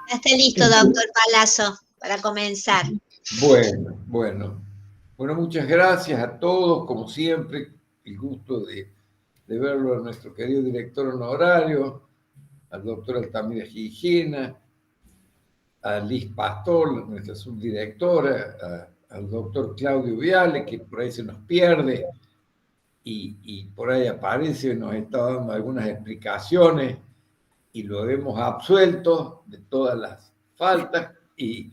Ya está listo, doctor Palazzo, para comenzar. Bueno, muchas gracias a todos, como siempre, el gusto de verlo a nuestro querido director honorario, al doctor Altamira Gijena, a Liz Pastor, nuestra subdirectora, al doctor Claudio Viale, que por ahí se nos pierde y por ahí aparece, nos está dando algunas explicaciones y lo hemos absuelto de todas las faltas y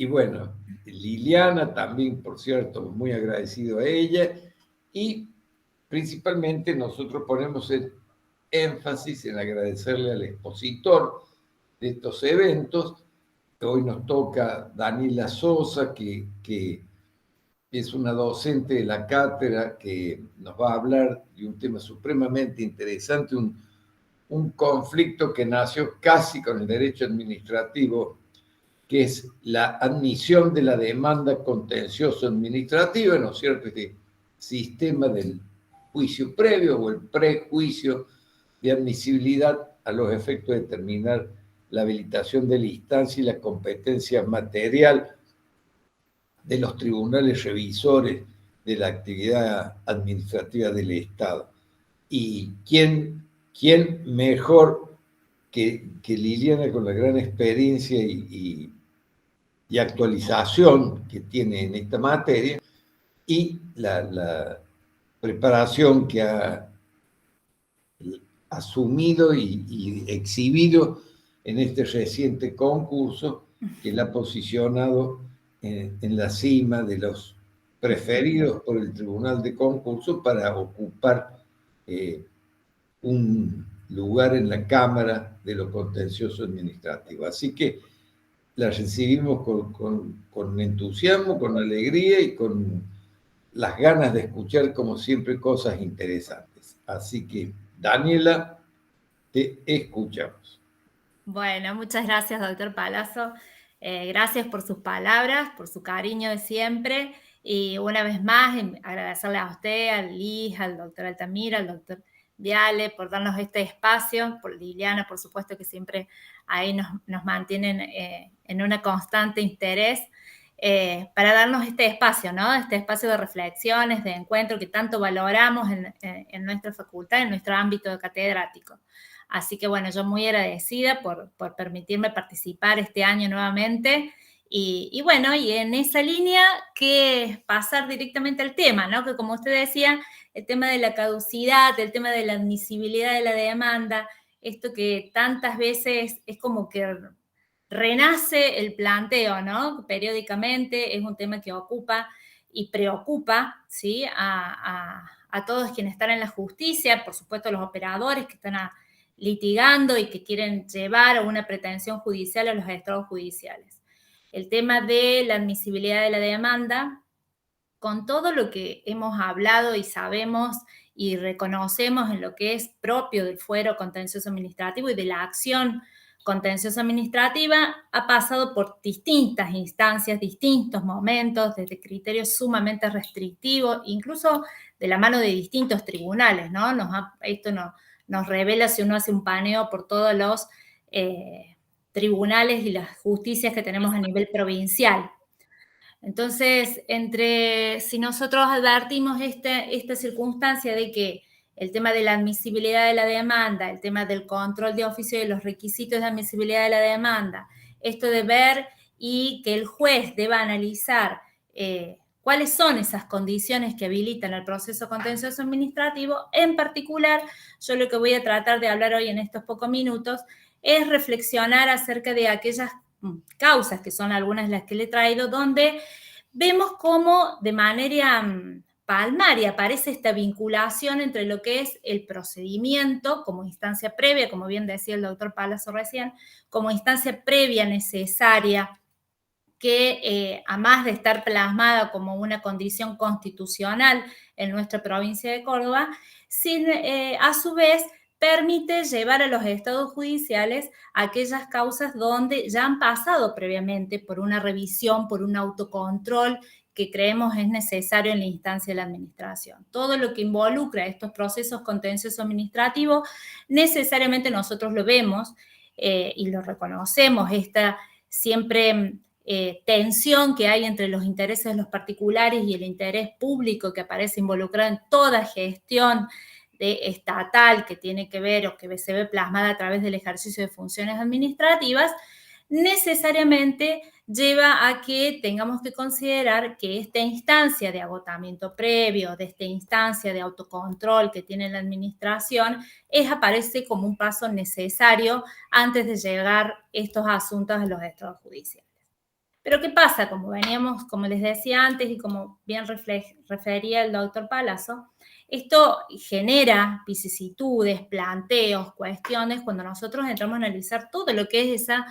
bueno, Liliana también, por cierto, muy agradecido a ella. Y principalmente nosotros ponemos el énfasis en agradecerle al expositor de estos eventos. Hoy nos toca Daniela Sosa, que es una docente de la cátedra que nos va a hablar de un tema supremamente interesante, un conflicto que nació casi con el derecho administrativo, que es la admisión de la demanda contencioso administrativa, ¿no es cierto? Este sistema del juicio previo o el prejuicio de admisibilidad a los efectos de determinar la habilitación de la instancia y la competencia material de los tribunales revisores de la actividad administrativa del Estado. ¿Y quién mejor que Liliana, con la gran experiencia y actualización que tiene en esta materia y la preparación que ha asumido y exhibido en este reciente concurso que la ha posicionado en la cima de los preferidos por el Tribunal de Concurso para ocupar un lugar en la Cámara de lo Contencioso Administrativo. Así que la recibimos con entusiasmo, con alegría y con las ganas de escuchar, como siempre, cosas interesantes. Así que, Daniela, te escuchamos. Bueno, muchas gracias, doctor Palazzo. Gracias por sus palabras, por su cariño de siempre. Y una vez más, agradecerle a usted, a Liz, al doctor Altamira, al doctor Viale, por darnos este espacio, por Liliana, por supuesto, que siempre ahí nos mantienen en un constante interés, para darnos este espacio, ¿no? Este espacio de reflexiones, de encuentro que tanto valoramos en nuestra facultad, en nuestro ámbito catedrático. Así que bueno, yo muy agradecida por permitirme participar este año nuevamente. Y bueno, y en esa línea, que pasar directamente al tema, ¿no? Que como usted decía, el tema de la caducidad, el tema de la admisibilidad de la demanda, esto que tantas veces es como que renace el planteo, ¿no? Periódicamente es un tema que ocupa y preocupa, ¿sí? A todos quienes están en la justicia, por supuesto los operadores que están litigando y que quieren llevar a una pretensión judicial a los estados judiciales. El tema de la admisibilidad de la demanda, con todo lo que hemos hablado y sabemos y reconocemos en lo que es propio del fuero contencioso administrativo y de la acción contencioso administrativa, ha pasado por distintas instancias, distintos momentos, desde criterios sumamente restrictivos, incluso de la mano de distintos tribunales, ¿no? Esto nos revela, si uno hace un paneo por todos los tribunales y las justicias que tenemos a nivel provincial. Entonces, si nosotros advertimos esta circunstancia de que el tema de la admisibilidad de la demanda, el tema del control de oficio de los requisitos de admisibilidad de la demanda, esto de ver y que el juez deba analizar cuáles son esas condiciones que habilitan el proceso contencioso administrativo, en particular, yo lo que voy a tratar de hablar hoy en estos pocos minutos es reflexionar acerca de aquellas causas, que son algunas de las que le he traído, donde vemos cómo de manera palmaria aparece esta vinculación entre lo que es el procedimiento como instancia previa, como bien decía el doctor Palazzo recién, como instancia previa necesaria, que además de estar plasmada como una condición constitucional en nuestra provincia de Córdoba, a su vez permite llevar a los estados judiciales aquellas causas donde ya han pasado previamente por una revisión, por un autocontrol que creemos es necesario en la instancia de la administración. Todo lo que involucra estos procesos contenciosos administrativos, necesariamente nosotros lo vemos y lo reconocemos, esta siempre tensión que hay entre los intereses de los particulares y el interés público que aparece involucrado en toda gestión estatal que tiene que ver o que se ve plasmada a través del ejercicio de funciones administrativas, necesariamente lleva a que tengamos que considerar que esta instancia de agotamiento previo, de esta instancia de autocontrol que tiene la administración, aparece como un paso necesario antes de llegar estos asuntos a los estados judiciales. Pero ¿qué pasa? Como veníamos, como les decía antes y como bien refería el doctor Palazzo, esto genera vicisitudes, planteos, cuestiones cuando nosotros entramos a analizar todo lo que es esa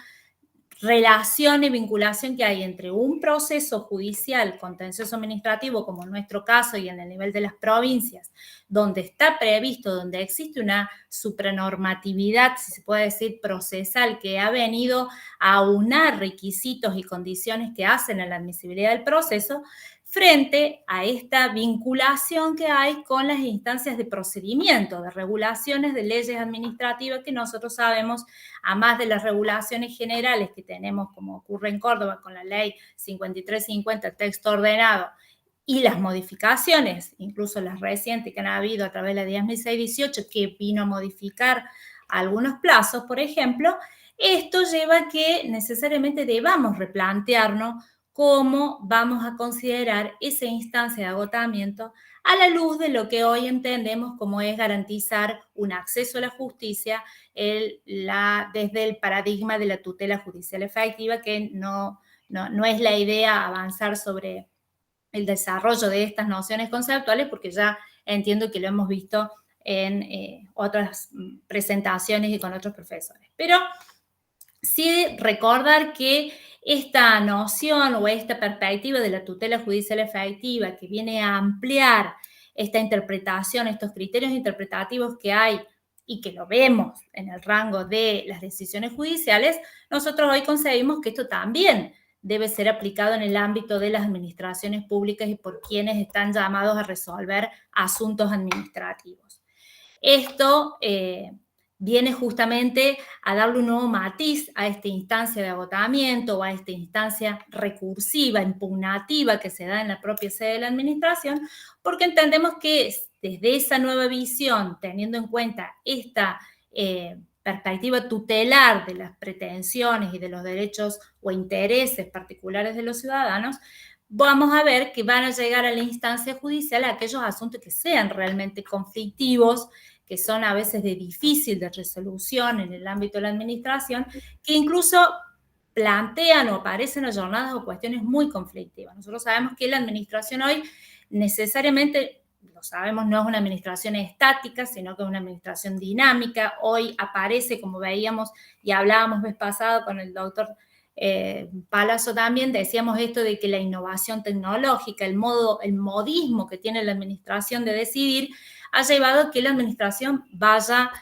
relación y vinculación que hay entre un proceso judicial contencioso administrativo, como en nuestro caso y en el nivel de las provincias, donde está previsto, donde existe una supranormatividad, si se puede decir, procesal, que ha venido a aunar requisitos y condiciones que hacen a la admisibilidad del proceso, frente a esta vinculación que hay con las instancias de procedimiento, de regulaciones de leyes administrativas que nosotros sabemos, a más de las regulaciones generales que tenemos, como ocurre en Córdoba con la ley 5350, texto ordenado, y las modificaciones, incluso las recientes que han habido a través de la 10.618, que vino a modificar algunos plazos, por ejemplo, esto lleva a que necesariamente debamos replantearnos cómo vamos a considerar esa instancia de agotamiento a la luz de lo que hoy entendemos como es garantizar un acceso a la justicia desde el paradigma de la tutela judicial efectiva, que no es la idea avanzar sobre el desarrollo de estas nociones conceptuales, porque ya entiendo que lo hemos visto en otras presentaciones y con otros profesores. Pero sí recordar que esta noción o esta perspectiva de la tutela judicial efectiva que viene a ampliar esta interpretación, estos criterios interpretativos que hay y que lo vemos en el rango de las decisiones judiciales, nosotros hoy concebimos que esto también debe ser aplicado en el ámbito de las administraciones públicas y por quienes están llamados a resolver asuntos administrativos. Esto viene justamente a darle un nuevo matiz a esta instancia de agotamiento o a esta instancia recursiva, impugnativa que se da en la propia sede de la administración, porque entendemos que desde esa nueva visión, teniendo en cuenta esta perspectiva tutelar de las pretensiones y de los derechos o intereses particulares de los ciudadanos, vamos a ver que van a llegar a la instancia judicial aquellos asuntos que sean realmente conflictivos, que son a veces de difícil de resolución en el ámbito de la administración, que incluso plantean o aparecen ayornadas o cuestiones muy conflictivas. Nosotros sabemos que la administración hoy necesariamente, lo sabemos, no es una administración estática, sino que es una administración dinámica. Hoy aparece, como veíamos y hablábamos vez pasado con el doctor Palazzo también, decíamos esto de que la innovación tecnológica, el modismo que tiene la administración de decidir, ha llevado a que la administración vaya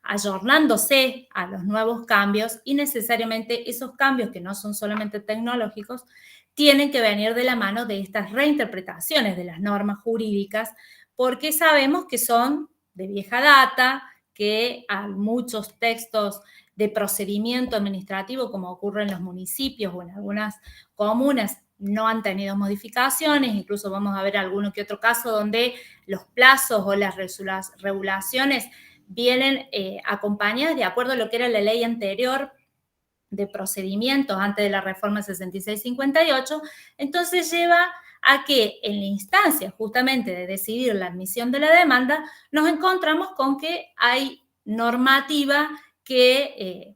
ayornándose a los nuevos cambios y necesariamente esos cambios que no son solamente tecnológicos tienen que venir de la mano de estas reinterpretaciones de las normas jurídicas porque sabemos que son de vieja data, que a muchos textos de procedimiento administrativo, como ocurre en los municipios o en algunas comunas, no han tenido modificaciones, incluso vamos a ver alguno que otro caso donde los plazos o las regulaciones vienen acompañadas de acuerdo a lo que era la ley anterior de procedimientos antes de la reforma 6658, entonces lleva a que en la instancia justamente de decidir la admisión de la demanda, nos encontramos con que hay normativa que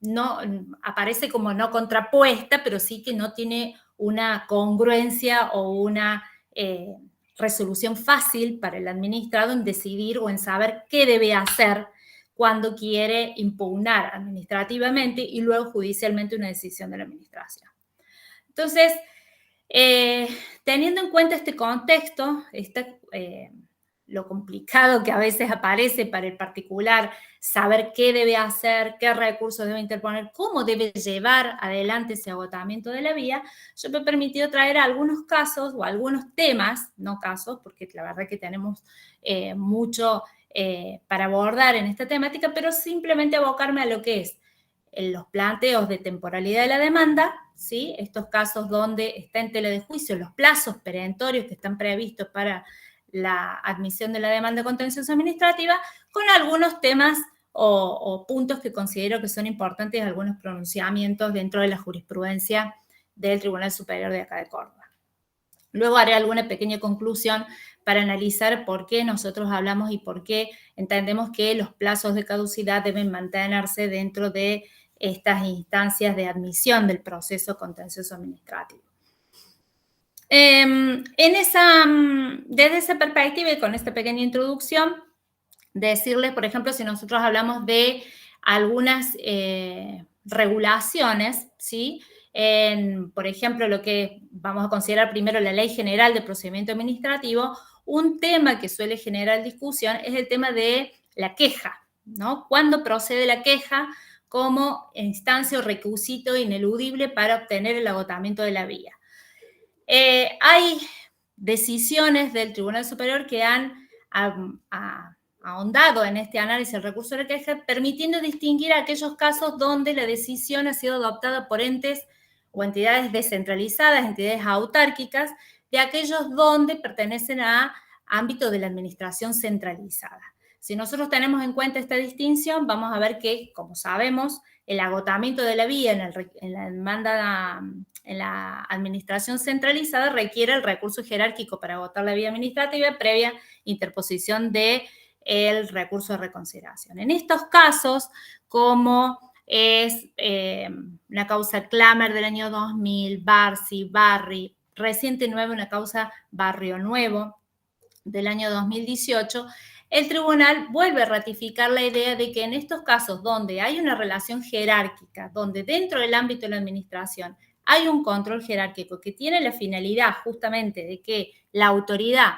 no aparece como no contrapuesta, pero sí que no tiene una congruencia o una resolución fácil para el administrado en decidir o en saber qué debe hacer cuando quiere impugnar administrativamente y luego judicialmente una decisión de la administración. Entonces, teniendo en cuenta este contexto, lo complicado que a veces aparece para el particular, saber qué debe hacer, qué recursos debe interponer, cómo debe llevar adelante ese agotamiento de la vía, yo me he permitido traer algunos casos o algunos temas, no casos, porque la verdad que tenemos mucho para abordar en esta temática, pero simplemente abocarme a lo que es los planteos de temporalidad de la demanda, ¿sí? Estos casos donde está en tela de juicio los plazos perentorios que están previstos para la admisión de la demanda contencioso administrativa, con algunos temas o puntos que considero que son importantes, algunos pronunciamientos dentro de la jurisprudencia del Tribunal Superior de acá de Córdoba. Luego haré alguna pequeña conclusión para analizar por qué nosotros hablamos y por qué entendemos que los plazos de caducidad deben mantenerse dentro de estas instancias de admisión del proceso contencioso administrativo. Desde esa perspectiva y con esta pequeña introducción, decirles, por ejemplo, si nosotros hablamos de algunas regulaciones, ¿sí? Por ejemplo, lo que vamos a considerar primero la Ley General de Procedimiento Administrativo, un tema que suele generar discusión es el tema de la queja, ¿no? ¿Cuándo procede la queja como instancia o requisito ineludible para obtener el agotamiento de la vía? Hay decisiones del Tribunal Superior que han ahondado en este análisis del recurso de la queja, permitiendo distinguir aquellos casos donde la decisión ha sido adoptada por entes o entidades descentralizadas, entidades autárquicas, de aquellos donde pertenecen a ámbito de la administración centralizada. Si nosotros tenemos en cuenta esta distinción, vamos a ver que, como sabemos, el agotamiento de la vía en la demanda en la administración centralizada requiere el recurso jerárquico para agotar la vía administrativa previa interposición del recurso de reconsideración. En estos casos, como es una causa Klamer del año 2000, Barsi, Barri, reciente nueva una causa Barrio Nuevo del año 2018, el tribunal vuelve a ratificar la idea de que en estos casos donde hay una relación jerárquica, donde dentro del ámbito de la administración hay un control jerárquico que tiene la finalidad justamente de que la autoridad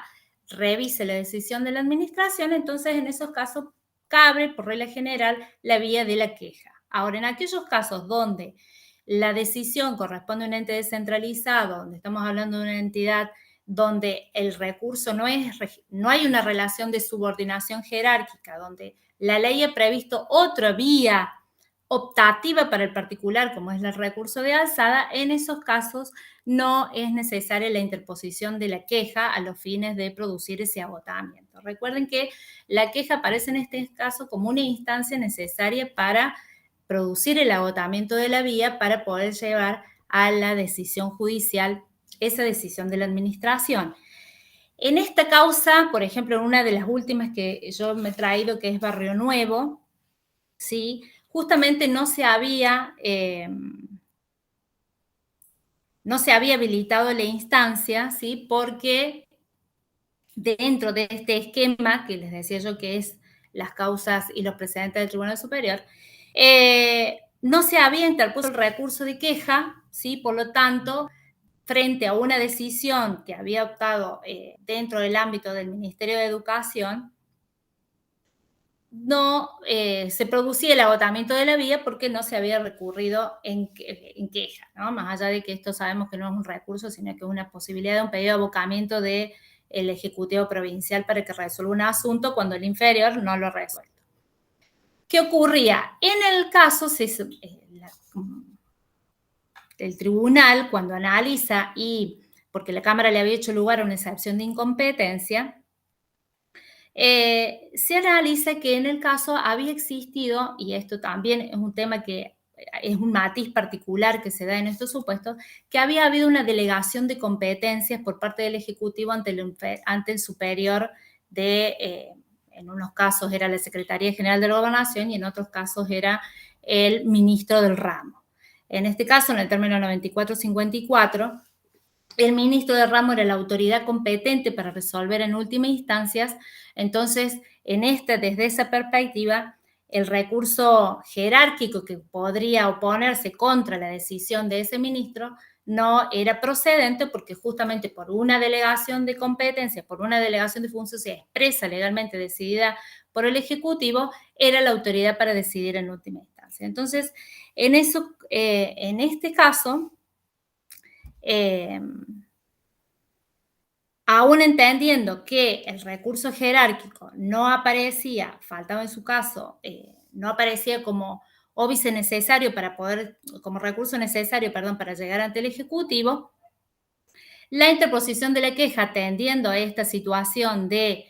revise la decisión de la administración, entonces en esos casos cabe por regla general la vía de la queja. Ahora, en aquellos casos donde la decisión corresponde a un ente descentralizado, donde estamos hablando de una entidad donde el recurso no hay una relación de subordinación jerárquica, donde la ley ha previsto otra vía optativa para el particular, como es el recurso de alzada, en esos casos no es necesaria la interposición de la queja a los fines de producir ese agotamiento. Recuerden que la queja aparece en este caso como una instancia necesaria para producir el agotamiento de la vía para poder llevar a la decisión judicial esa decisión de la administración. En esta causa, por ejemplo, en una de las últimas que yo me he traído, que es Barrio Nuevo, ¿sí? Justamente no se había habilitado la instancia, ¿sí? Porque dentro de este esquema, que les decía yo que es las causas y los precedentes del Tribunal Superior, no se había interpuesto el recurso de queja, ¿sí? Por lo tanto, frente a una decisión que había optado dentro del ámbito del Ministerio de Educación, no se producía el agotamiento de la vía porque no se había recurrido en queja, ¿no? Más allá de que esto sabemos que no es un recurso, sino que es una posibilidad de un pedido de abocamiento del Ejecutivo Provincial para que resuelva un asunto cuando el inferior no lo ha resuelto. ¿Qué ocurría? En el caso, el tribunal, cuando analiza porque la Cámara le había hecho lugar a una excepción de incompetencia, se analiza que en el caso había existido, y esto también es un tema que es un matiz particular que se da en estos supuestos, que había habido una delegación de competencias por parte del Ejecutivo ante el superior en unos casos era la Secretaría General de la Gobernación y en otros casos era el ministro del ramo. En este caso, en el término 9454, el ministro del ramo era la autoridad competente para resolver en última instancia. Entonces, desde esa perspectiva, el recurso jerárquico que podría oponerse contra la decisión de ese ministro no era procedente porque justamente por una delegación de competencia, por una delegación de funciones expresa legalmente decidida por el Ejecutivo, era la autoridad para decidir en última instancia. Entonces, en este caso, aún entendiendo que el recurso jerárquico no aparecía, faltaba en su caso, no aparecía como óbice necesario para poder, como recurso necesario, perdón, para llegar ante el Ejecutivo, la interposición de la queja atendiendo a esta situación de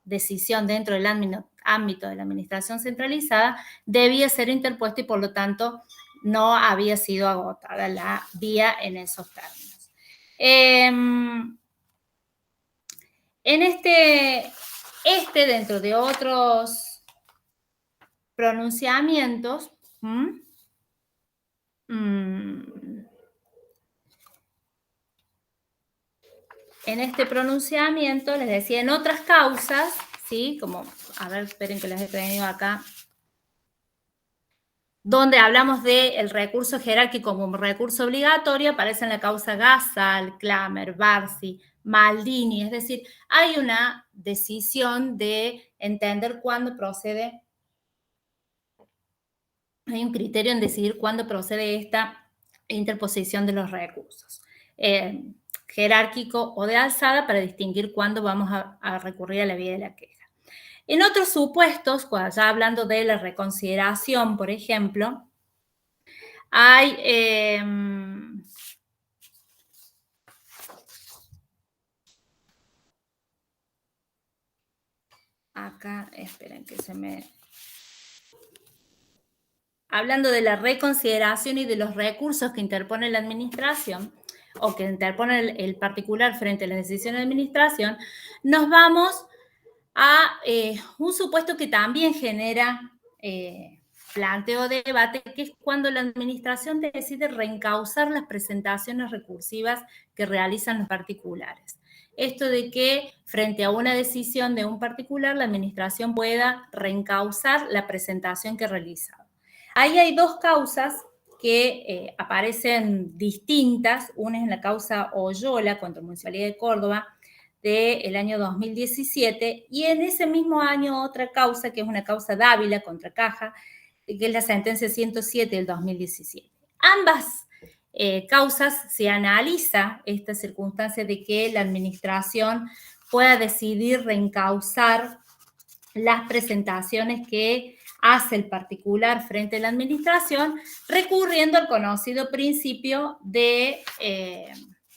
decisión dentro del ámbito de la administración centralizada debía ser interpuesta y por lo tanto no había sido agotada la vía en esos términos. En este dentro de otros pronunciamientos, en este pronunciamiento, les decía, en otras causas, ¿sí? Como, a ver, esperen que las he tenido acá, donde hablamos del recurso jerárquico como recurso obligatorio, aparece en la causa Gasal, Klamer, Barsi, Maldini, es decir, hay una decisión de entender cuándo procede, hay un criterio en decidir cuándo procede esta interposición de los recursos. Jerárquico o de alzada para distinguir cuándo vamos a recurrir a la vía de la queja. En otros supuestos, cuando ya hablando de la reconsideración, por ejemplo, hay acá, esperen que se me... Hablando de la reconsideración y de los recursos que interpone la administración o que interpone el particular frente a las decisiones de administración, nos vamos a un supuesto que también genera planteo de debate, que es cuando la administración decide reencauzar las presentaciones recursivas que realizan los particulares. Esto de que frente a una decisión de un particular, la administración pueda reencauzar la presentación que realiza. Ahí hay dos causas que aparecen distintas. Una es en la causa Oyola contra la Municipalidad de Córdoba del año 2017 y en ese mismo año otra causa que es una causa Dávila contra Caja, que es la sentencia 107 del 2017. Ambas causas se analiza esta circunstancia de que la administración pueda decidir reencauzar las presentaciones que hace el particular frente a la administración, recurriendo al conocido principio de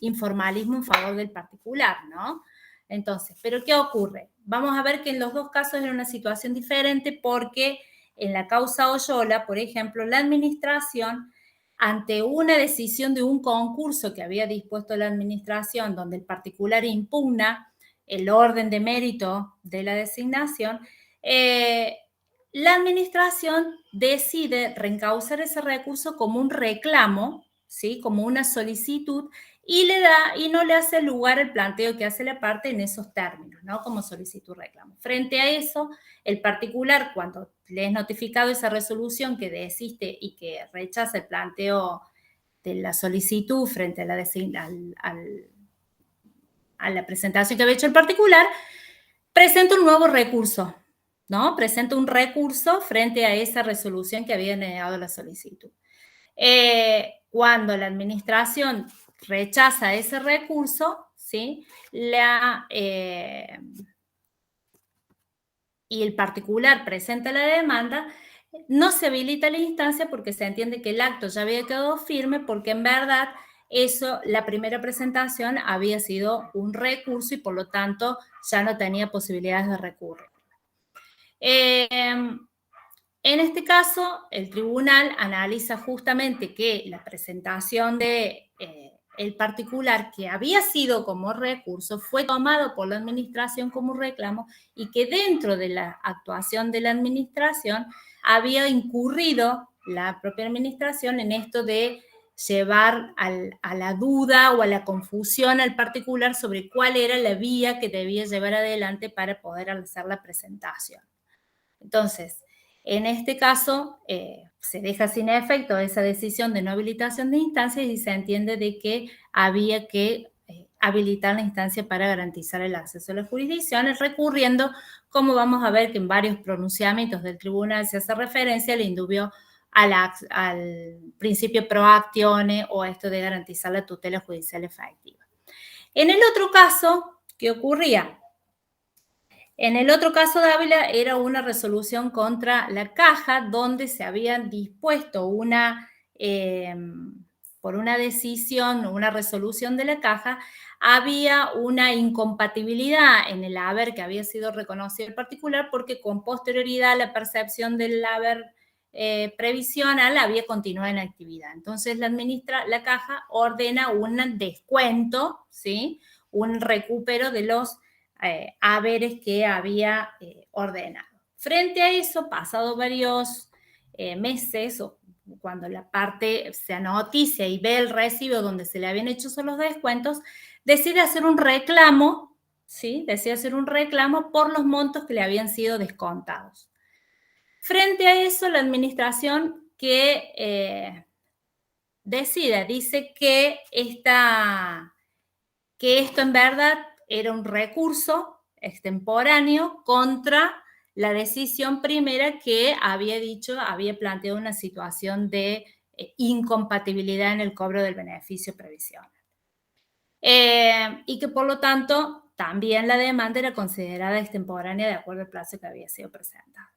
informalismo en favor del particular, ¿no? Entonces, ¿pero qué ocurre? Vamos a ver que en los dos casos era una situación diferente porque en la causa Oyola, por ejemplo, la administración, ante una decisión de un concurso que había dispuesto la administración, donde el particular impugna el orden de mérito de la designación, la administración decide reencauzar ese recurso como un reclamo, ¿sí? Como una solicitud, y no le hace lugar el planteo que hace la parte en esos términos, ¿no? Como solicitud reclamo. Frente a eso, el particular, cuando le es notificado esa resolución que desiste y que rechaza el planteo de la solicitud frente a la presentación que había hecho el particular, presenta un nuevo recurso, ¿no? Presenta un recurso frente a esa resolución que había negado la solicitud. Cuando la administración rechaza ese recurso, ¿sí? Y el particular presenta la demanda, no se habilita la instancia porque se entiende que el acto ya había quedado firme porque en verdad la primera presentación había sido un recurso y por lo tanto ya no tenía posibilidades de recurrir. En este caso, el tribunal analiza justamente que la presentación de el particular que había sido como recurso fue tomado por la administración como reclamo y que dentro de la actuación de la administración había incurrido la propia administración en esto de llevar a la duda o a la confusión al particular sobre cuál era la vía que debía llevar adelante para poder hacer la presentación. Entonces, en este caso, se deja sin efecto esa decisión de no habilitación de instancias y se entiende de que había que habilitar la instancia para garantizar el acceso a las jurisdicciones, recurriendo, como vamos a ver que en varios pronunciamientos del tribunal se hace referencia al indubio al principio pro actione o esto de garantizar la tutela judicial efectiva. En el otro caso, ¿qué ocurría? En el otro caso de Ávila era una resolución contra la Caja, donde se habían dispuesto por una decisión, una resolución de la Caja, había una incompatibilidad en el haber que había sido reconocido el particular, porque con posterioridad la percepción del haber previsional había continuado en actividad. Entonces la Caja ordena un descuento, ¿sí? Un recupero de los haberes que había ordenado. Frente a eso, pasado varios meses, o cuando la parte se anoticia y ve el recibo donde se le habían hecho los descuentos, decide hacer un reclamo, ¿sí? Decide hacer un reclamo por los montos que le habían sido descontados. Frente a eso, la administración dice que esto en verdad era un recurso extemporáneo contra la decisión primera que había planteado una situación de incompatibilidad en el cobro del beneficio previsional. Y que por lo tanto también la demanda era considerada extemporánea de acuerdo al plazo que había sido presentado.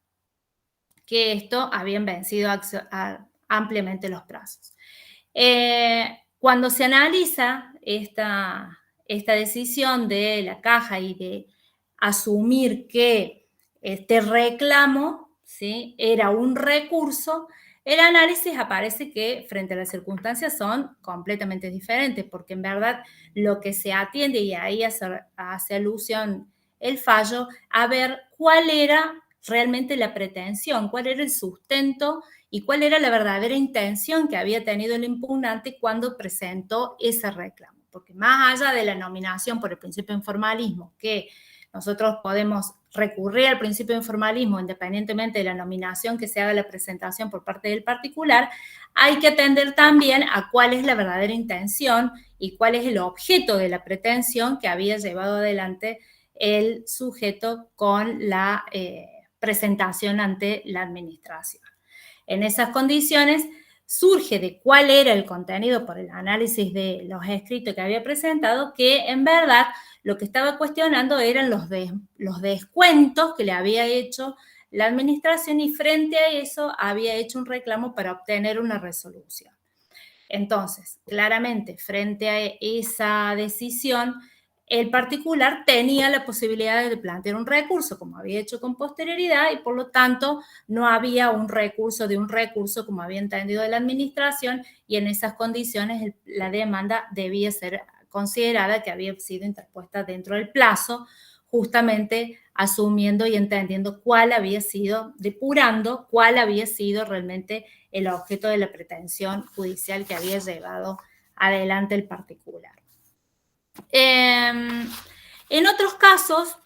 Que esto habían vencido ampliamente los plazos. Cuando se analiza esta decisión de la Caja y de asumir que este reclamo, ¿sí?, era un recurso, el análisis aparece que frente a las circunstancias son completamente diferentes, porque en verdad lo que se atiende, y ahí hace alusión el fallo, a ver cuál era realmente la pretensión, cuál era el sustento y cuál era la verdadera intención que había tenido el impugnante cuando presentó ese reclamo. Porque más allá de la nominación por el principio de informalismo, que nosotros podemos recurrir al principio de informalismo independientemente de la nominación que se haga la presentación por parte del particular, hay que atender también a cuál es la verdadera intención y cuál es el objeto de la pretensión que había llevado adelante el sujeto con la presentación ante la administración. En esas condiciones surge de cuál era el contenido por el análisis de los escritos que había presentado, que en verdad lo que estaba cuestionando eran los descuentos que le había hecho la administración, y frente a eso había hecho un reclamo para obtener una resolución. Entonces, claramente, frente a esa decisión, el particular tenía la posibilidad de plantear un recurso, como había hecho con posterioridad, y por lo tanto no había un recurso de un recurso como había entendido de la administración, y en esas condiciones la demanda debía ser considerada que había sido interpuesta dentro del plazo, justamente asumiendo y entendiendo cuál había sido, depurando cuál había sido realmente el objeto de la pretensión judicial que había llevado adelante el particular. En otros casos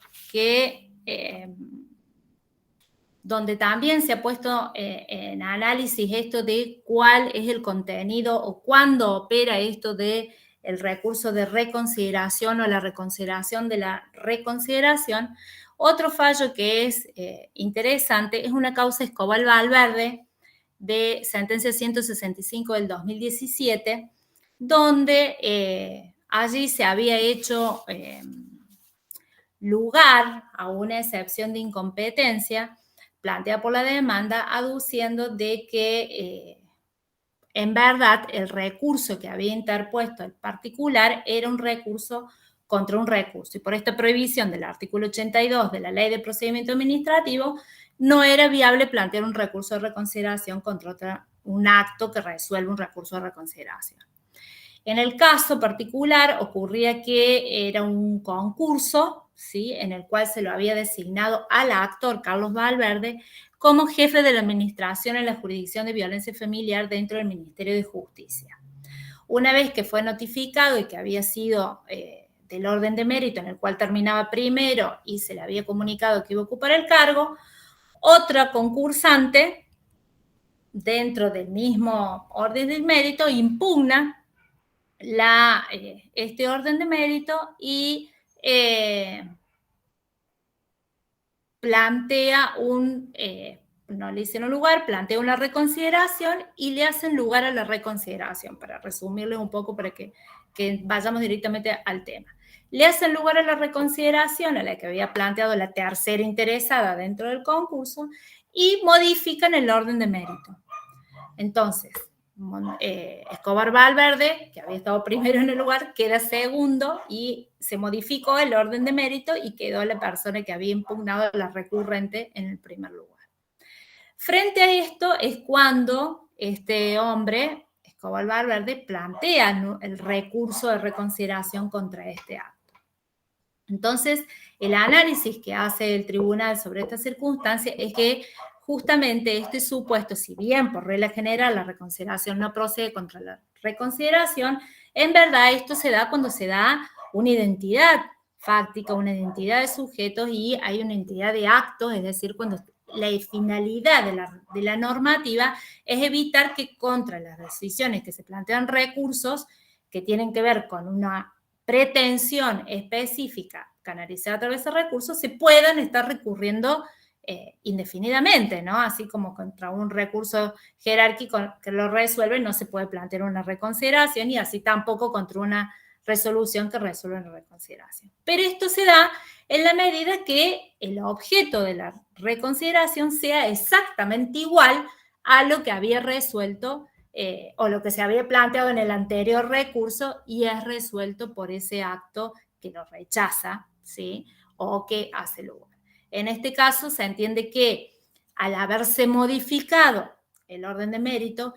donde también se ha puesto en análisis esto de cuál es el contenido o cuándo opera esto de el recurso de reconsideración o la reconsideración de la reconsideración, otro fallo que es interesante es una causa Escobar-Valverde de sentencia 165 del 2017, donde allí se había hecho lugar a una excepción de incompetencia planteada por la demanda, aduciendo de que en verdad el recurso que había interpuesto el particular era un recurso contra un recurso, y por esta prohibición del artículo 82 de la Ley de Procedimiento Administrativo no era viable plantear un recurso de reconsideración contra un acto que resuelve un recurso de reconsideración. En el caso particular ocurría que era un concurso, ¿sí?, en el cual se lo había designado al actor Carlos Valverde como jefe de la administración en la jurisdicción de violencia familiar dentro del Ministerio de Justicia. Una vez que fue notificado y que había sido del orden de mérito en el cual terminaba primero y se le había comunicado que iba a ocupar el cargo, otra concursante dentro del mismo orden de mérito impugna este orden de mérito y plantea no le hicieron lugar, plantea una reconsideración y le hacen lugar a la reconsideración, para resumirles un poco, para que vayamos directamente al tema. le hacen lugar a la reconsideración a la que había planteado la tercera interesada dentro del concurso y modifican el orden de mérito. Entonces, Escobar Valverde, que había estado primero en el lugar, queda segundo y se modificó el orden de mérito y quedó la persona que había impugnado la recurrente en el primer lugar. Frente a esto es cuando este hombre, Escobar Valverde, plantea el recurso de reconsideración contra este acto. Entonces, el análisis que hace el tribunal sobre esta circunstancia es que justamente este supuesto, si bien por regla general la reconsideración no procede contra la reconsideración, en verdad esto se da cuando se da una identidad fáctica, una identidad de sujetos y hay una identidad de actos, es decir, cuando la finalidad de la normativa es evitar que contra las decisiones que se plantean recursos que tienen que ver con una pretensión específica canalizada a través de recursos, se puedan estar recurriendo indefinidamente, ¿no? Así como contra un recurso jerárquico que lo resuelve, no se puede plantear una reconsideración y así tampoco contra una resolución que resuelve una reconsideración. Pero esto se da en la medida que el objeto de la reconsideración sea exactamente igual a lo que había resuelto o lo que se había planteado en el anterior recurso y es resuelto por ese acto que lo rechaza, ¿sí? O que hace lugar. En este caso se entiende que al haberse modificado el orden de mérito,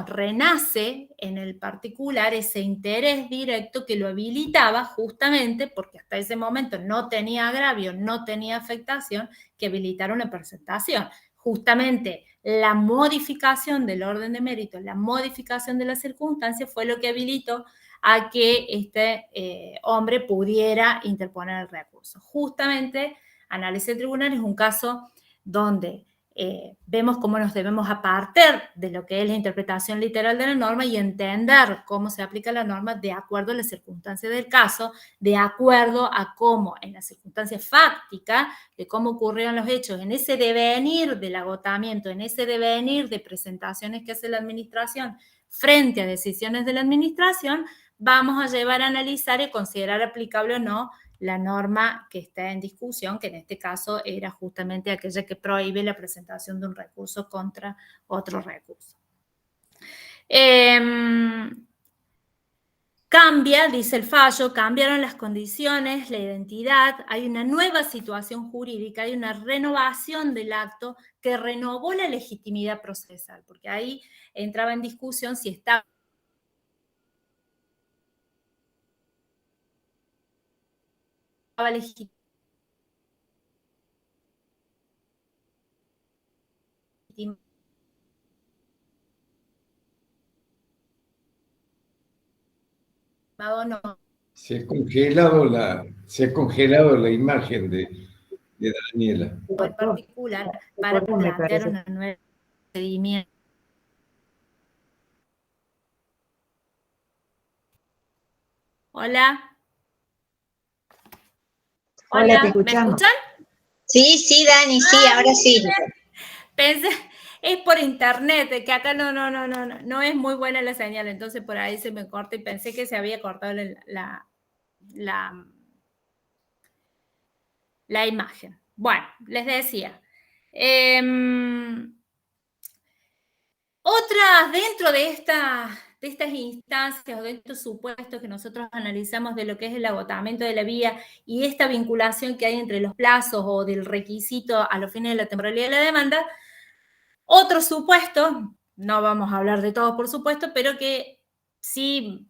renace en el particular ese interés directo que lo habilitaba justamente porque hasta ese momento no tenía agravio, no tenía afectación, que habilitara una presentación. Justamente la modificación del orden de mérito, la modificación de las circunstancias fue lo que habilitó a que este hombre pudiera interponer el recurso. Justamente, análisis de tribunal es un caso donde vemos cómo nos debemos apartar de lo que es la interpretación literal de la norma y entender cómo se aplica la norma de acuerdo a las circunstancias del caso, de acuerdo a cómo en las circunstancias fácticas de cómo ocurrieron los hechos, en ese devenir del agotamiento, en ese devenir de presentaciones que hace la administración frente a decisiones de la administración, vamos a llevar a analizar y considerar aplicable o no la norma que está en discusión, que en este caso era justamente aquella que prohíbe la presentación de un recurso contra otro recurso. Cambia, dice el fallo, cambiaron las condiciones, la identidad, hay una nueva situación jurídica, hay una renovación del acto que renovó la legitimidad procesal, porque ahí entraba en discusión si estaba legitimado o no. Se ha congelado la imagen de Daniela. En particular, para plantear una nueva procedimiento. Hola. Hola, te ¿Me escuchamos. escuchan? Sí, sí, Dani, sí, ahora sí. Pensé, es por internet, que acá no es muy buena la señal, entonces por ahí se me corta y pensé que se había cortado la imagen. Bueno, les decía. Otras dentro de estas instancias o de estos supuestos que nosotros analizamos de lo que es el agotamiento de la vía y esta vinculación que hay entre los plazos o del requisito a los fines de la temporalidad de la demanda, otro supuesto, no vamos a hablar de todos por supuesto, pero que sí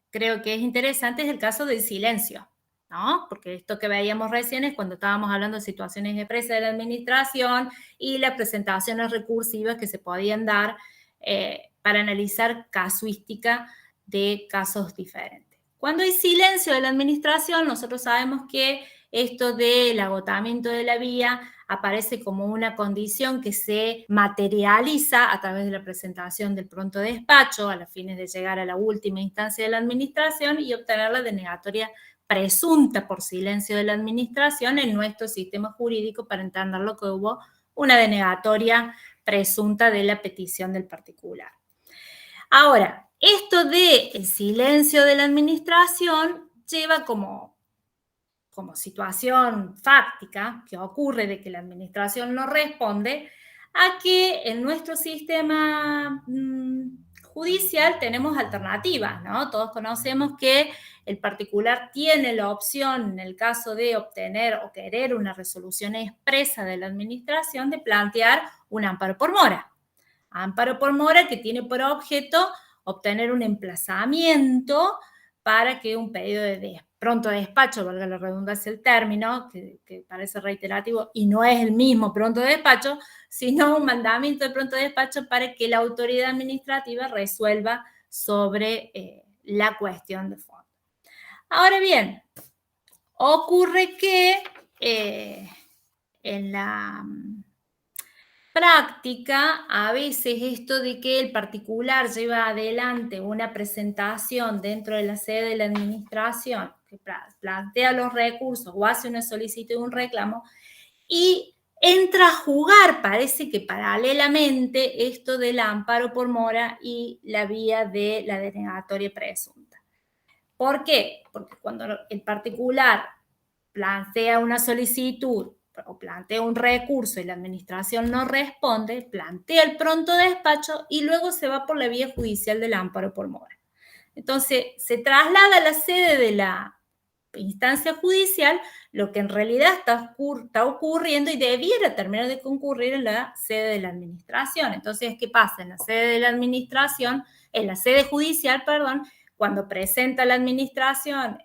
creo que es interesante es el caso del silencio, ¿no? Porque esto que veíamos recién es cuando estábamos hablando de situaciones expresas de la administración y las presentaciones recursivas que se podían dar para analizar casuística de casos diferentes. Cuando hay silencio de la administración, nosotros sabemos que esto del agotamiento de la vía aparece como una condición que se materializa a través de la presentación del pronto despacho a los fines de llegar a la última instancia de la administración y obtener la denegatoria presunta por silencio de la administración en nuestro sistema jurídico para entenderlo que hubo una denegatoria presunta de la petición del particular. Ahora, esto del silencio de la administración lleva como situación fáctica que ocurre de que la administración no responde a que en nuestro sistema judicial tenemos alternativas, ¿no? Todos conocemos que el particular tiene la opción, en el caso de obtener o querer una resolución expresa de la administración, de plantear un amparo por mora. Amparo por mora que tiene por objeto obtener un emplazamiento para que un pedido de pronto despacho, valga la redundancia el término, que parece reiterativo y no es el mismo pronto despacho, sino un mandamiento de pronto despacho para que la autoridad administrativa resuelva sobre la cuestión de fondo. Ahora bien, ocurre que en la práctica, a veces esto de que el particular lleva adelante una presentación dentro de la sede de la administración, que plantea los recursos o hace una solicitud de un reclamo, y entra a jugar, parece que paralelamente, esto del amparo por mora y la vía de la denegatoria presunta. ¿Por qué? Porque cuando el particular plantea una solicitud o plantea un recurso y la administración no responde, plantea el pronto despacho y luego se va por la vía judicial del amparo por mora. Entonces, se traslada a la sede de la instancia judicial lo que en realidad está ocurriendo y debiera terminar de concurrir en la sede de la administración. Entonces, ¿qué pasa? En la sede de la administración, en la sede judicial, perdón, cuando presenta la administración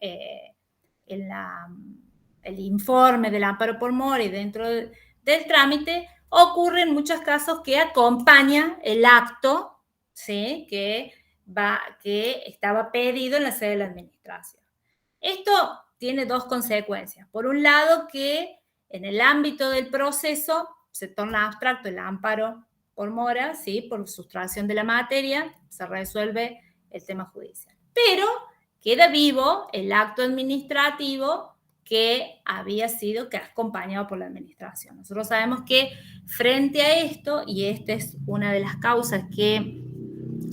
el informe del amparo por mora y dentro del trámite, ocurre en muchos casos que acompaña el acto, ¿sí?, que estaba pedido en la sede de la administración. Esto tiene dos consecuencias. Por un lado, que en el ámbito del proceso se torna abstracto el amparo por mora, ¿sí?, por sustracción de la materia, se resuelve el tema judicial. Pero queda vivo el acto administrativo que ha acompañado por la administración. Nosotros sabemos que frente a esto, y esta es una de las causas que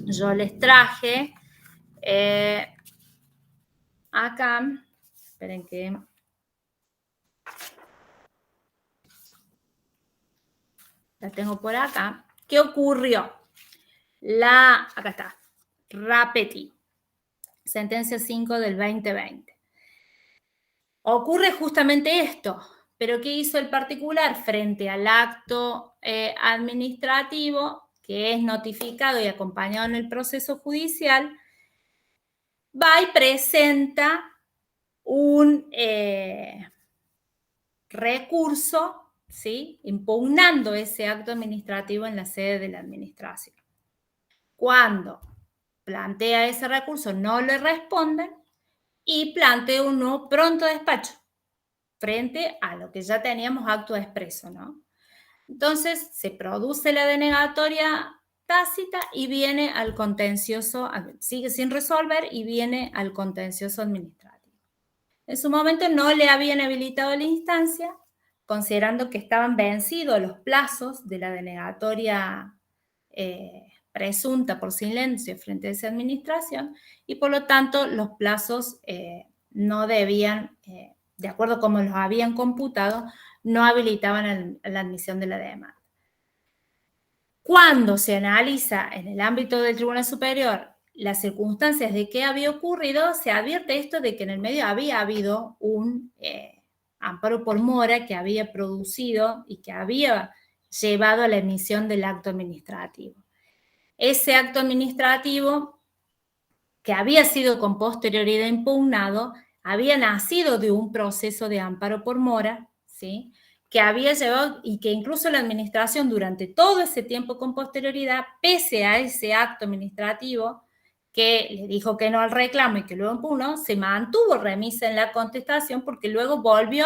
yo les traje acá, esperen que la tengo por acá. ¿Qué ocurrió? Acá está, Rapetti, sentencia 5 del 2020. Ocurre justamente esto, pero ¿qué hizo el particular frente al acto administrativo que es notificado y acompañado en el proceso judicial? Va y presenta un recurso, ¿sí?, impugnando ese acto administrativo en la sede de la administración. Cuando plantea ese recurso, no le responden y plantea un nuevo pronto despacho frente a lo que ya teníamos acto expreso, ¿no? Entonces, se produce la denegatoria tácita y viene al contencioso, sigue sin resolver y viene al contencioso administrativo. En su momento no le habían habilitado la instancia, considerando que estaban vencidos los plazos de la denegatoria presunta por silencio frente a esa administración y por lo tanto los plazos no debían, de acuerdo a cómo los habían computado, no habilitaban la admisión de la demanda. Cuando se analiza en el ámbito del Tribunal Superior las circunstancias de qué había ocurrido, se advierte esto de que en el medio había habido un amparo por mora que había producido y que había llevado a la emisión del acto administrativo. Ese acto administrativo, que había sido con posterioridad impugnado, había nacido de un proceso de amparo por mora, ¿sí?, que había llevado y que incluso la administración durante todo ese tiempo con posterioridad, pese a ese acto administrativo que le dijo que no al reclamo y que luego impugnó, se mantuvo remisa en la contestación porque luego volvió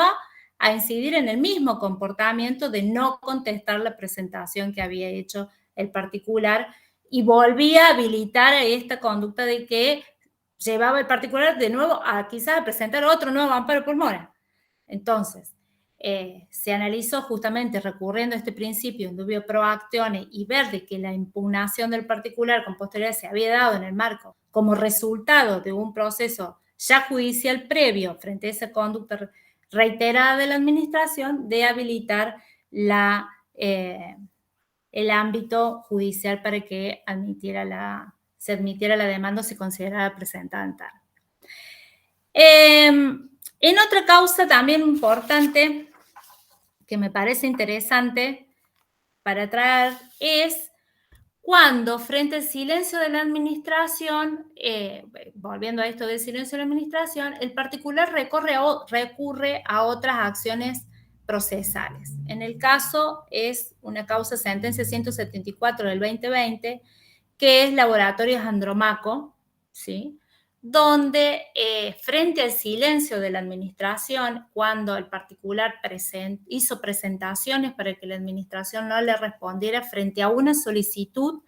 a incidir en el mismo comportamiento de no contestar la presentación que había hecho el particular y volvía a habilitar esta conducta de que llevaba el particular de nuevo a quizás a presentar otro nuevo amparo por mora. Entonces, se analizó justamente recurriendo a este principio in dubio pro actione y ver de que la impugnación del particular con posterioridad se había dado en el marco como resultado de un proceso ya judicial previo frente a esa conducta reiterada de la administración de habilitar el ámbito judicial para que se admitiera la demanda o se considerara presentada en tal. En otra causa también importante, que me parece interesante para traer, es cuando frente al silencio de la administración, volviendo a esto del silencio de la administración, el particular recurre a otras acciones procesales. En el caso es una causa sentencia 174 del 2020, que es Laboratorios Andromaco, ¿sí?, donde frente al silencio de la administración, cuando el particular hizo presentaciones para que la administración no le respondiera frente a una solicitud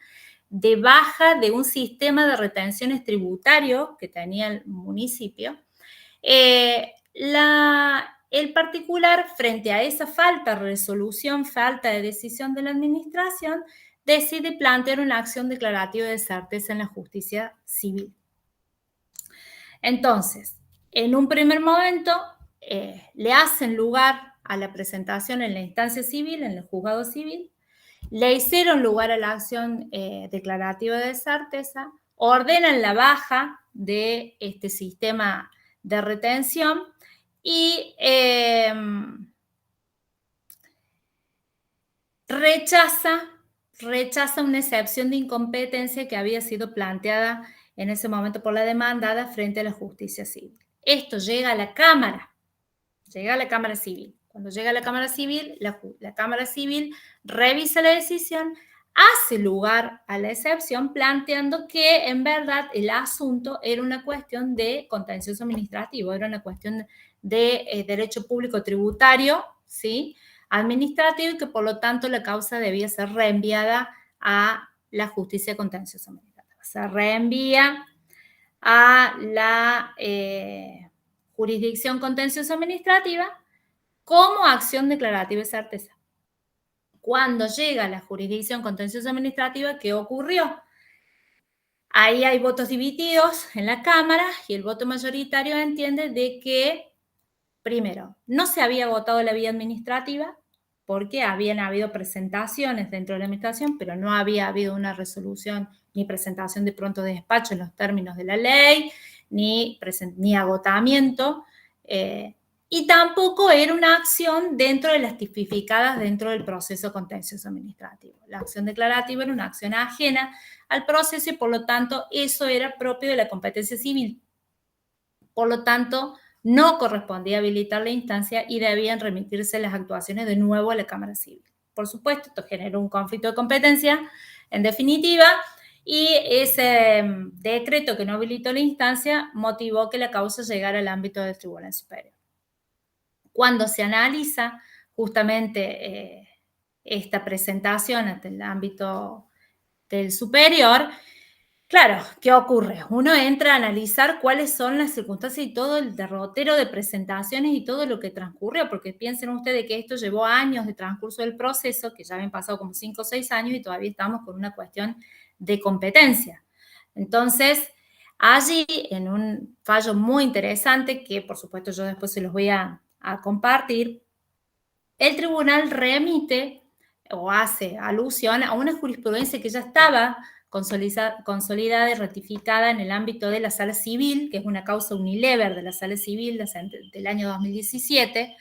de baja de un sistema de retenciones tributario que tenía el municipio, el particular, frente a esa falta de resolución, falta de decisión de la administración, decide plantear una acción declarativa de certeza en la justicia civil. Entonces, en un primer momento, le hacen lugar a la presentación en la instancia civil, en el juzgado civil, le hicieron lugar a la acción declarativa de certeza, ordenan la baja de este sistema de retención y rechaza una excepción de incompetencia que había sido planteada en ese momento por la demandada frente a la justicia civil. Esto llega a la Cámara Civil. Cuando llega a la Cámara Civil, la Cámara Civil revisa la decisión, hace lugar a la excepción, planteando que en verdad el asunto era una cuestión de contencioso administrativo, era una cuestión de derecho público tributario, ¿sí?, administrativo, y que por lo tanto la causa debía ser reenviada a la justicia contencioso administrativa. Se reenvía a la jurisdicción contencioso administrativa como acción declarativa de certeza. Cuando llega a la jurisdicción contencioso administrativa, ¿qué ocurrió? Ahí hay votos divididos en la Cámara y el voto mayoritario entiende de que, primero, no se había votado la vía administrativa porque habían habido presentaciones dentro de la administración, pero no había habido una resolución ni presentación de pronto de despacho en los términos de la ley, ni agotamiento, y tampoco era una acción dentro de las tipificadas dentro del proceso contencioso administrativo. La acción declarativa era una acción ajena al proceso y por lo tanto eso era propio de la competencia civil. Por lo tanto, no correspondía habilitar la instancia y debían remitirse las actuaciones de nuevo a la Cámara Civil. Por supuesto, esto generó un conflicto de competencia, en definitiva, y ese decreto que no habilitó la instancia motivó que la causa llegara al ámbito del Tribunal Superior. Cuando se analiza justamente esta presentación ante el ámbito del superior, claro, ¿qué ocurre? Uno entra a analizar cuáles son las circunstancias y todo el derrotero de presentaciones y todo lo que transcurrió, porque piensen ustedes que esto llevó años de transcurso del proceso, que ya habían pasado como 5 o 6 años y todavía estamos con una cuestión de competencia. Entonces, allí, en un fallo muy interesante, que por supuesto yo después se los voy a compartir, el tribunal remite o hace alusión a una jurisprudencia que ya estaba consolidada y ratificada en el ámbito de la sala civil, que es una causa Unilever de la sala civil del año 2017,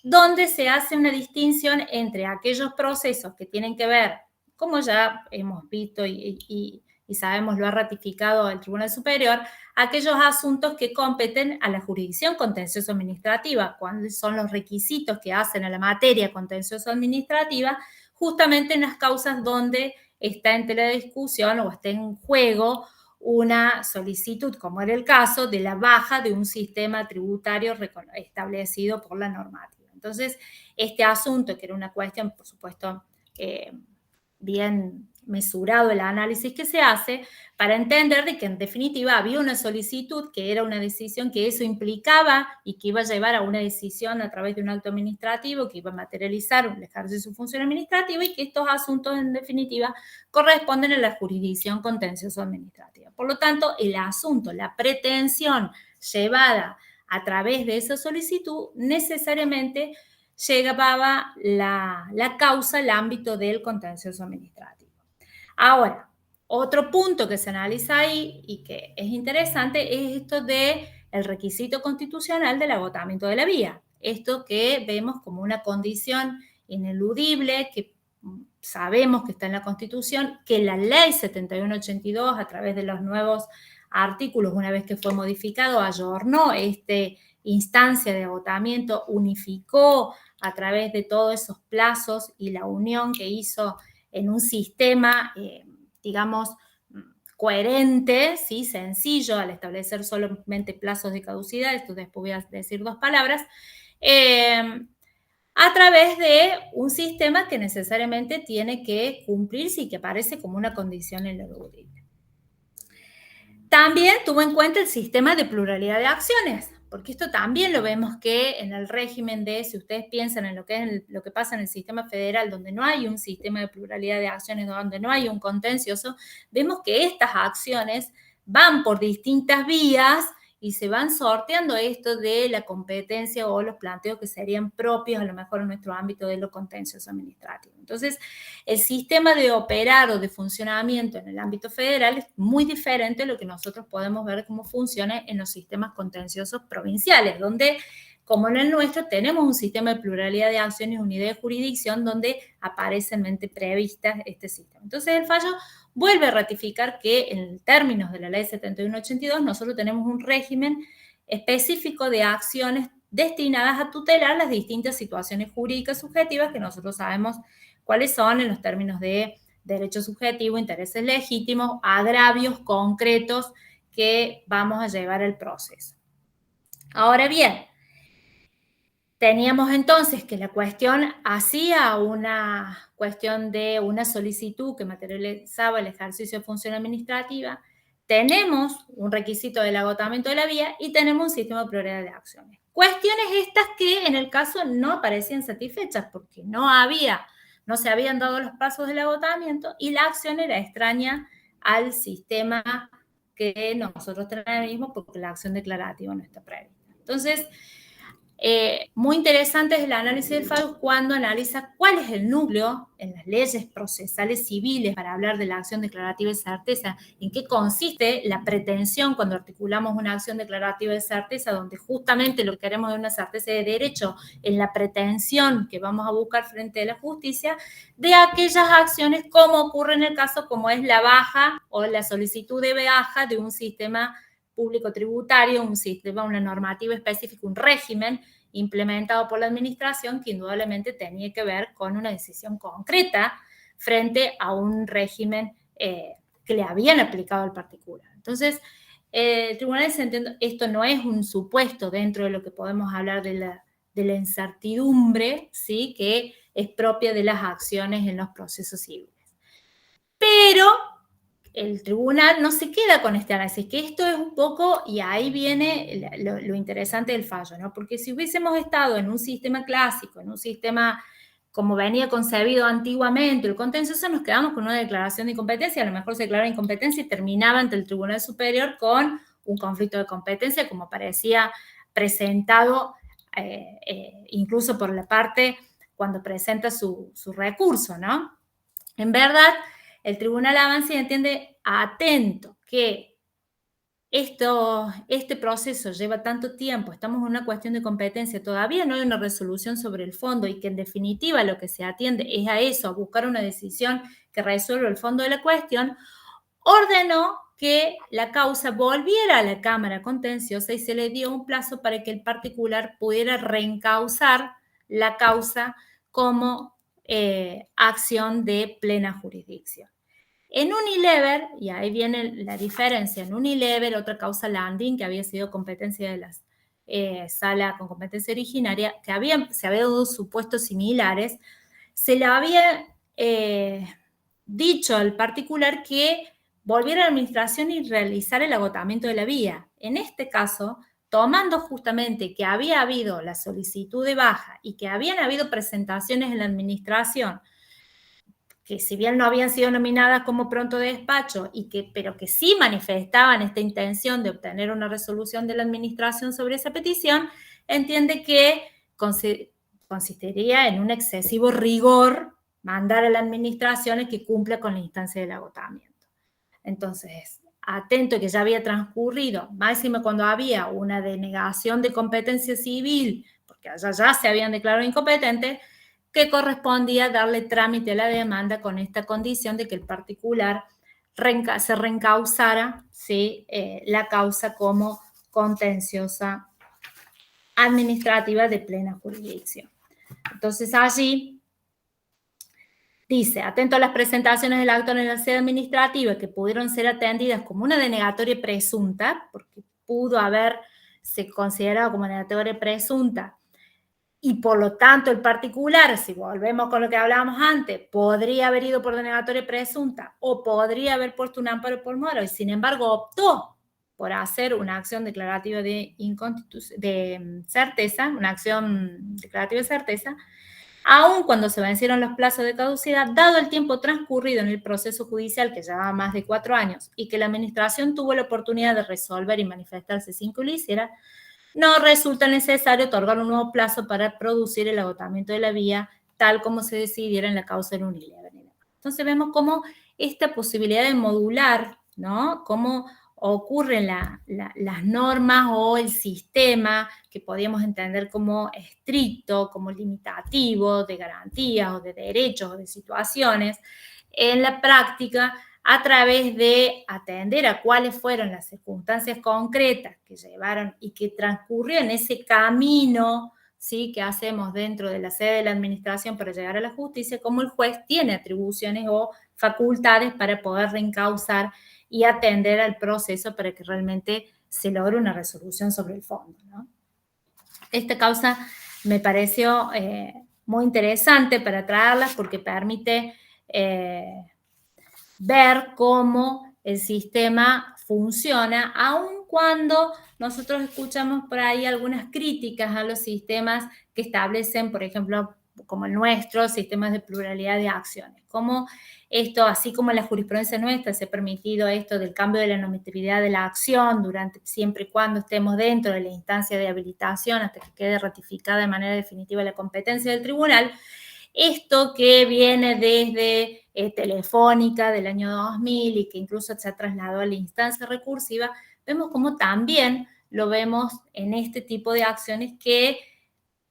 donde se hace una distinción entre aquellos procesos que tienen que ver, como ya hemos visto y sabemos, lo ha ratificado el Tribunal Superior, aquellos asuntos que competen a la jurisdicción contencioso administrativa, cuáles son los requisitos que hacen a la materia contencioso administrativa, justamente en las causas donde está en tela de discusión o está en juego una solicitud, como era el caso, de la baja de un sistema tributario establecido por la normativa. Entonces, este asunto, que era una cuestión, por supuesto, bien mesurado el análisis que se hace para entender de que en definitiva había una solicitud que era una decisión que eso implicaba y que iba a llevar a una decisión a través de un acto administrativo que iba a materializar un ejercicio de su función administrativa y que estos asuntos en definitiva corresponden a la jurisdicción contencioso administrativa. Por lo tanto, el asunto, la pretensión llevada a través de esa solicitud necesariamente llevaba la causa al ámbito del contencioso administrativo. Ahora, otro punto que se analiza ahí y que es interesante es esto del requisito constitucional del agotamiento de la vía. Esto que vemos como una condición ineludible, que sabemos que está en la Constitución, que la ley 7182 a través de los nuevos artículos, una vez que fue modificado, ayornó esta instancia de agotamiento, unificó a través de todos esos plazos y la unión que hizo en un sistema, digamos, coherente, ¿sí? Sencillo, al establecer solamente plazos de caducidad, esto después voy a decir dos palabras, a través de un sistema que necesariamente tiene que cumplirse y que aparece como una condición ineludible. También tuvo en cuenta el sistema de pluralidad de acciones, porque esto también lo vemos que en el régimen de, si ustedes piensan en lo que es lo que pasa en el sistema federal, donde no hay un sistema de pluralidad de acciones, donde no hay un contencioso, vemos que estas acciones van por distintas vías y se van sorteando esto de la competencia o los planteos que serían propios a lo mejor en nuestro ámbito de lo contencioso administrativo. Entonces, el sistema de operar o de funcionamiento en el ámbito federal es muy diferente a lo que nosotros podemos ver cómo funciona en los sistemas contenciosos provinciales, donde, como en el nuestro, tenemos un sistema de pluralidad de acciones, unidad de jurisdicción, donde aparecen previstas este sistema. Entonces, el fallo vuelve a ratificar que en términos de la ley 7182 nosotros tenemos un régimen específico de acciones destinadas a tutelar las distintas situaciones jurídicas subjetivas que nosotros sabemos cuáles son en los términos de derecho subjetivo, intereses legítimos, agravios concretos que vamos a llevar al proceso. Ahora bien, teníamos entonces que la cuestión hacía una cuestión de una solicitud que materializaba el ejercicio de función administrativa, tenemos un requisito del agotamiento de la vía y tenemos un sistema de pluralidad de acciones. Cuestiones estas que en el caso no aparecían satisfechas porque no se habían dado los pasos del agotamiento y la acción era extraña al sistema que nosotros tenemos porque la acción declarativa no está prevista. Entonces, muy interesante es el análisis del fallo cuando analiza cuál es el núcleo en las leyes procesales civiles para hablar de la acción declarativa de certeza, en qué consiste la pretensión cuando articulamos una acción declarativa de certeza, donde justamente lo que queremos es una certeza de derecho en la pretensión que vamos a buscar frente a la justicia, de aquellas acciones como ocurre en el caso como es la baja o la solicitud de baja de un sistema público tributario, un sistema, una normativa específica, un régimen implementado por la administración que indudablemente tenía que ver con una decisión concreta frente a un régimen que le habían aplicado al particular. Entonces, el tribunal se entiende, esto no es un supuesto dentro de lo que podemos hablar de la incertidumbre, ¿sí? Que es propia de las acciones en los procesos civiles. Pero el tribunal no se queda con este análisis, que esto es un poco, y ahí viene lo interesante del fallo, ¿no? Porque si hubiésemos estado en un sistema clásico, en un sistema como venía concebido antiguamente, el contencioso, nos quedamos con una declaración de incompetencia, a lo mejor se declaraba incompetencia y terminaba ante el Tribunal Superior con un conflicto de competencia, como parecía presentado incluso por la parte cuando presenta su recurso, ¿no? En verdad, el tribunal avanza y entiende atento que este proceso lleva tanto tiempo, estamos en una cuestión de competencia, todavía no hay una resolución sobre el fondo y que en definitiva lo que se atiende es a eso, a buscar una decisión que resuelva el fondo de la cuestión, ordenó que la causa volviera a la Cámara Contenciosa y se le dio un plazo para que el particular pudiera reencauzar la causa como acción de plena jurisdicción. En Unilever, y ahí viene la diferencia, en Unilever, otra causa landing, que había sido competencia de la sala con competencia originaria, que se había dado supuestos similares, se la había dicho al particular que volviera a la administración y realizar el agotamiento de la vía. En este caso, tomando justamente que había habido la solicitud de baja y que habían habido presentaciones en la administración que si bien no habían sido nominadas como pronto de despacho, pero que sí manifestaban esta intención de obtener una resolución de la administración sobre esa petición, entiende que consistiría en un excesivo rigor mandar a la administración que cumpla con la instancia del agotamiento. Entonces, atento que ya había transcurrido, máximo cuando había una denegación de competencia civil, porque allá ya se habían declarado incompetentes, que correspondía darle trámite a la demanda con esta condición de que el particular se reencausara, ¿sí? La causa como contenciosa administrativa de plena jurisdicción. Entonces allí dice, atento a las presentaciones del acto en la sede administrativa que pudieron ser atendidas como una denegatoria presunta, porque pudo haberse considerado como denegatoria presunta, y por lo tanto el particular, si volvemos con lo que hablábamos antes, podría haber ido por denegatoria presunta o podría haber puesto un amparo por moro y sin embargo optó por hacer una acción declarativa de certeza, una acción declarativa de certeza, aun cuando se vencieron los plazos de caducidad, dado el tiempo transcurrido en el proceso judicial, que llevaba más de 4 años, y que la administración tuvo la oportunidad de resolver y manifestarse sin que lo hiciera, no resulta necesario otorgar un nuevo plazo para producir el agotamiento de la vía, tal como se decidiera en la causa del Unilever. Entonces vemos cómo esta posibilidad de modular, ¿no? Cómo ocurren las normas o el sistema que podríamos entender como estricto, como limitativo, de garantías o de derechos o de situaciones, en la práctica a través de atender a cuáles fueron las circunstancias concretas que llevaron y que transcurrió en ese camino, ¿sí?, que hacemos dentro de la sede de la administración para llegar a la justicia, cómo el juez tiene atribuciones o facultades para poder reencauzar y atender al proceso para que realmente se logre una resolución sobre el fondo, ¿no? Esta causa me pareció muy interesante para traerla porque permite ver cómo el sistema funciona, aun cuando nosotros escuchamos por ahí algunas críticas a los sistemas que establecen, por ejemplo, como el nuestro, sistemas de pluralidad de acciones. Como esto, así como en la jurisprudencia nuestra se ha permitido esto del cambio de la normatividad de la acción siempre y cuando estemos dentro de la instancia de habilitación hasta que quede ratificada de manera definitiva la competencia del tribunal, esto que viene desde Telefónica del año 2000 y que incluso se ha trasladado a la instancia recursiva, vemos como también lo vemos en este tipo de acciones que,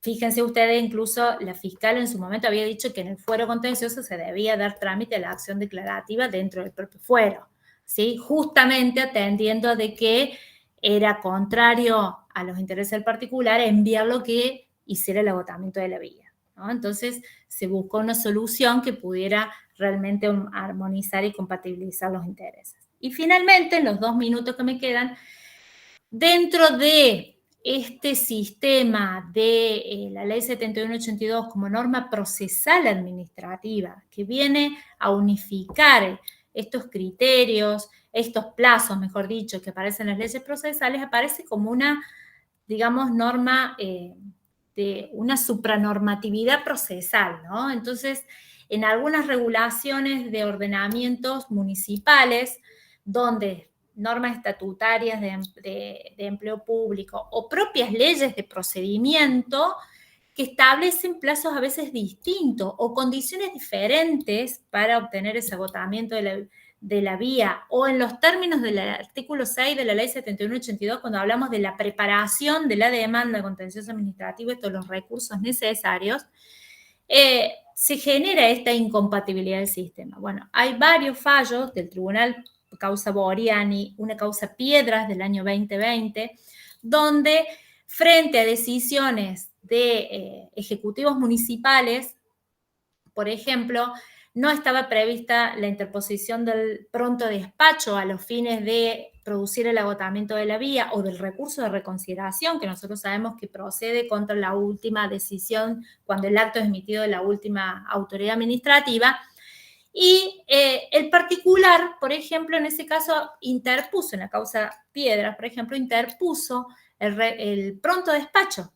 fíjense ustedes, incluso la fiscal en su momento había dicho que en el fuero contencioso se debía dar trámite a la acción declarativa dentro del propio fuero, ¿sí? Justamente atendiendo de que era contrario a los intereses del particular enviar lo que hiciera el agotamiento de la vía, ¿no? Entonces se buscó una solución que pudiera realmente armonizar y compatibilizar los intereses. Y finalmente, en los 2 minutos que me quedan, dentro de este sistema de la Ley 7182 como norma procesal administrativa, que viene a unificar estos criterios, estos plazos, mejor dicho, que aparecen en las leyes procesales, aparece como una, digamos, norma de una supranormatividad procesal, ¿no? Entonces, en algunas regulaciones de ordenamientos municipales, donde normas estatutarias de empleo público o propias leyes de procedimiento que establecen plazos a veces distintos o condiciones diferentes para obtener ese agotamiento de la vía, o en los términos del artículo 6 de la Ley 7182, cuando hablamos de la preparación de la demanda contencioso administrativo y todos los recursos necesarios, se genera esta incompatibilidad del sistema. Bueno, hay varios fallos del tribunal, causa Boriani, una causa Piedras del año 2020, donde frente a decisiones de ejecutivos municipales, por ejemplo, no estaba prevista la interposición del pronto despacho a los fines de producir el agotamiento de la vía o del recurso de reconsideración, que nosotros sabemos que procede contra la última decisión cuando el acto es emitido de la última autoridad administrativa, Y el particular, por ejemplo, en ese caso interpuso, en la causa Piedras, por ejemplo, interpuso el pronto despacho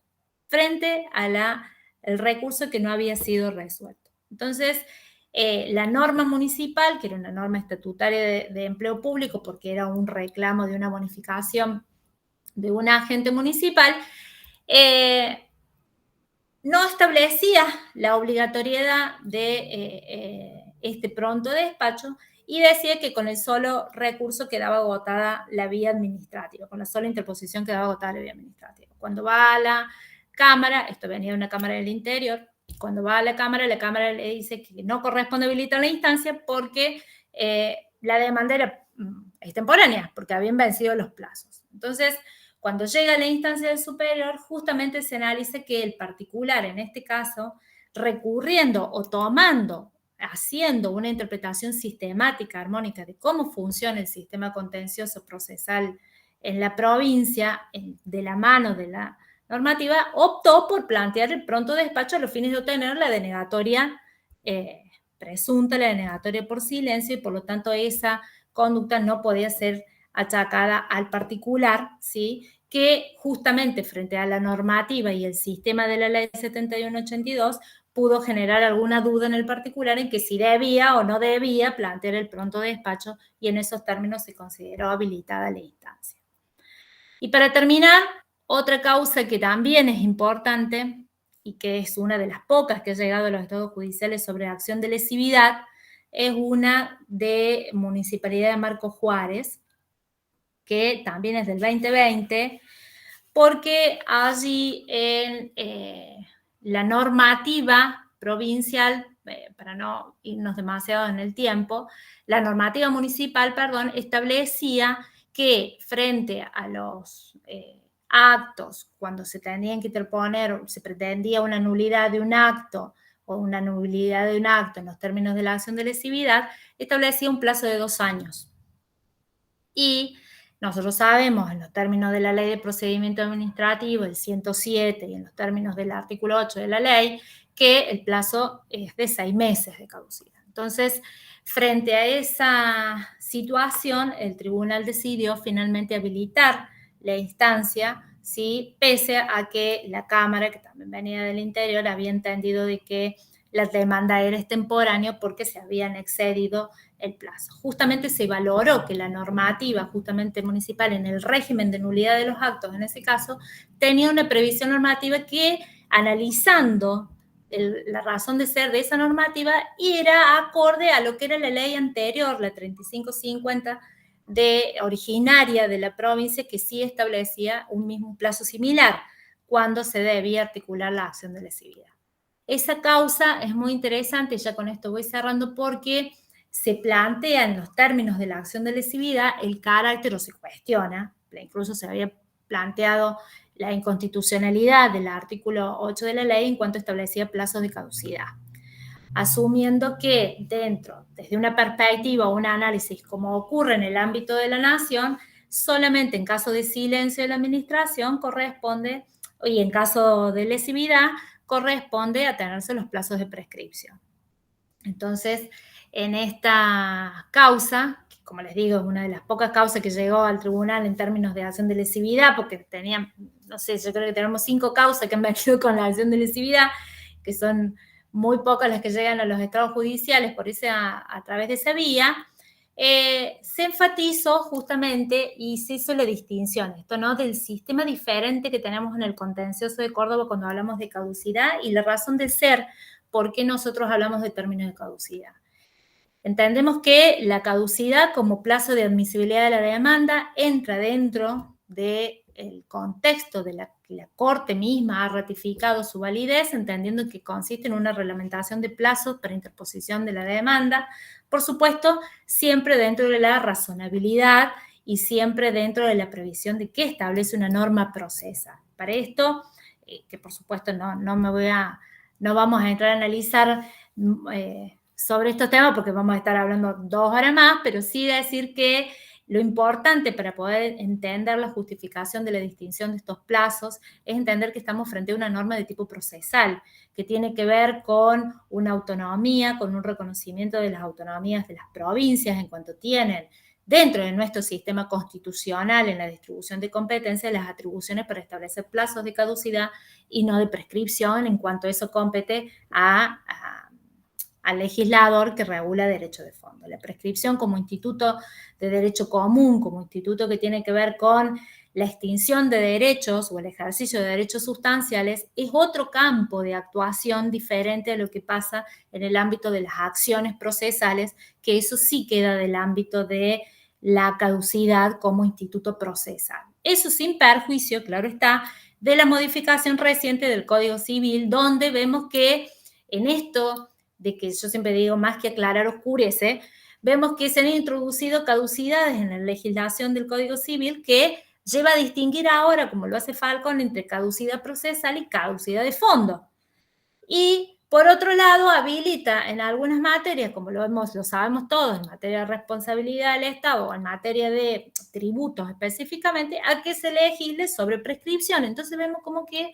frente a el recurso que no había sido resuelto. Entonces, la norma municipal, que era una norma estatutaria de empleo público, porque era un reclamo de una bonificación de un agente municipal, no establecía la obligatoriedad de este pronto despacho y decía que con el solo recurso quedaba agotada la vía administrativa, con la sola interposición quedaba agotada la vía administrativa. Cuando va a la Cámara, esto venía de una Cámara del Interior, cuando va a la Cámara le dice que no corresponde habilitar la instancia porque la demanda era extemporánea, porque habían vencido los plazos. Entonces, cuando llega a la instancia del superior, justamente se analiza que el particular, en este caso, recurriendo o tomando, haciendo una interpretación sistemática, armónica de cómo funciona el sistema contencioso procesal en la provincia, de la mano de la normativa, optó por plantear el pronto despacho a los fines de obtener la denegatoria presunta, la denegatoria por silencio, y por lo tanto esa conducta no podía ser achacada al particular, ¿sí?, que justamente frente a la normativa y el sistema de la ley 7182 pudo generar alguna duda en el particular en que si debía o no debía plantear el pronto despacho, y en esos términos se consideró habilitada la instancia. Y para terminar, otra causa que también es importante y que es una de las pocas que ha llegado a los estados judiciales sobre acción de lesividad, es una de Municipalidad de Marcos Juárez, que también es del 2020, porque allí en la normativa provincial, para no irnos demasiado en el tiempo, la normativa municipal, establecía que frente a los actos, cuando se tenían que interponer, se pretendía una nulidad de un acto o una nulidad de un acto en los términos de la acción de lesividad, establecía un plazo de 2 años. Y nosotros sabemos, en los términos de la Ley de Procedimiento Administrativo, el 107, y en los términos del artículo 8 de la ley, que el plazo es de 6 meses de caducidad. Entonces, frente a esa situación, el tribunal decidió finalmente habilitar la instancia, ¿sí?, pese a que la Cámara, que también venía del Interior, había entendido de que la demanda era extemporánea porque se habían excedido el plazo. Justamente se valoró que la normativa justamente municipal en el régimen de nulidad de los actos, en ese caso, tenía una previsión normativa que, analizando la razón de ser de esa normativa, era acorde a lo que era la ley anterior, la 3550, originaria de la provincia, que sí establecía un mismo plazo similar cuando se debía articular la acción de lesividad. Esa causa es muy interesante, ya con esto voy cerrando, porque se plantea en los términos de la acción de lesividad el carácter, o se cuestiona, incluso se había planteado la inconstitucionalidad del artículo 8 de la ley en cuanto establecía plazos de caducidad, asumiendo que desde una perspectiva o un análisis como ocurre en el ámbito de la nación, solamente en caso de silencio de la administración corresponde, y en caso de lesividad, corresponde atenerse a los plazos de prescripción. Entonces, en esta causa, que como les digo, es una de las pocas causas que llegó al tribunal en términos de acción de lesividad, porque tenían, no sé, yo creo que tenemos 5 causas que han venido con la acción de lesividad, que son muy pocas las que llegan a los estados judiciales a través de esa vía, se enfatizó justamente y se hizo la distinción, esto, ¿no?, del sistema diferente que tenemos en el contencioso de Córdoba cuando hablamos de caducidad y la razón de ser por qué nosotros hablamos de términos de caducidad. Entendemos que la caducidad como plazo de admisibilidad de la demanda entra dentro del contexto de que la Corte misma ha ratificado su validez, entendiendo que consiste en una reglamentación de plazos para interposición de la demanda, por supuesto, siempre dentro de la razonabilidad y siempre dentro de la previsión de qué establece una norma procesal. Para esto, que por supuesto no vamos a entrar a analizar sobre estos temas porque vamos a estar hablando 2 horas más, pero sí decir que lo importante para poder entender la justificación de la distinción de estos plazos es entender que estamos frente a una norma de tipo procesal, que tiene que ver con una autonomía, con un reconocimiento de las autonomías de las provincias en cuanto tienen dentro de nuestro sistema constitucional en la distribución de competencias las atribuciones para establecer plazos de caducidad y no de prescripción en cuanto eso compete al legislador que regula derecho de fondo. La prescripción como instituto de derecho común, como instituto que tiene que ver con la extinción de derechos o el ejercicio de derechos sustanciales, es otro campo de actuación diferente a lo que pasa en el ámbito de las acciones procesales, que eso sí queda del ámbito de la caducidad como instituto procesal. Eso sin perjuicio, claro está, de la modificación reciente del Código Civil, donde vemos que en esto de que yo siempre digo más que aclarar oscurece, vemos que se han introducido caducidades en la legislación del Código Civil que lleva a distinguir ahora, como lo hace Falcón, entre caducidad procesal y caducidad de fondo. Y por otro lado, habilita en algunas materias, como lo sabemos todos, en materia de responsabilidad del Estado o en materia de tributos específicamente, a que se legisle sobre prescripción. Entonces vemos como que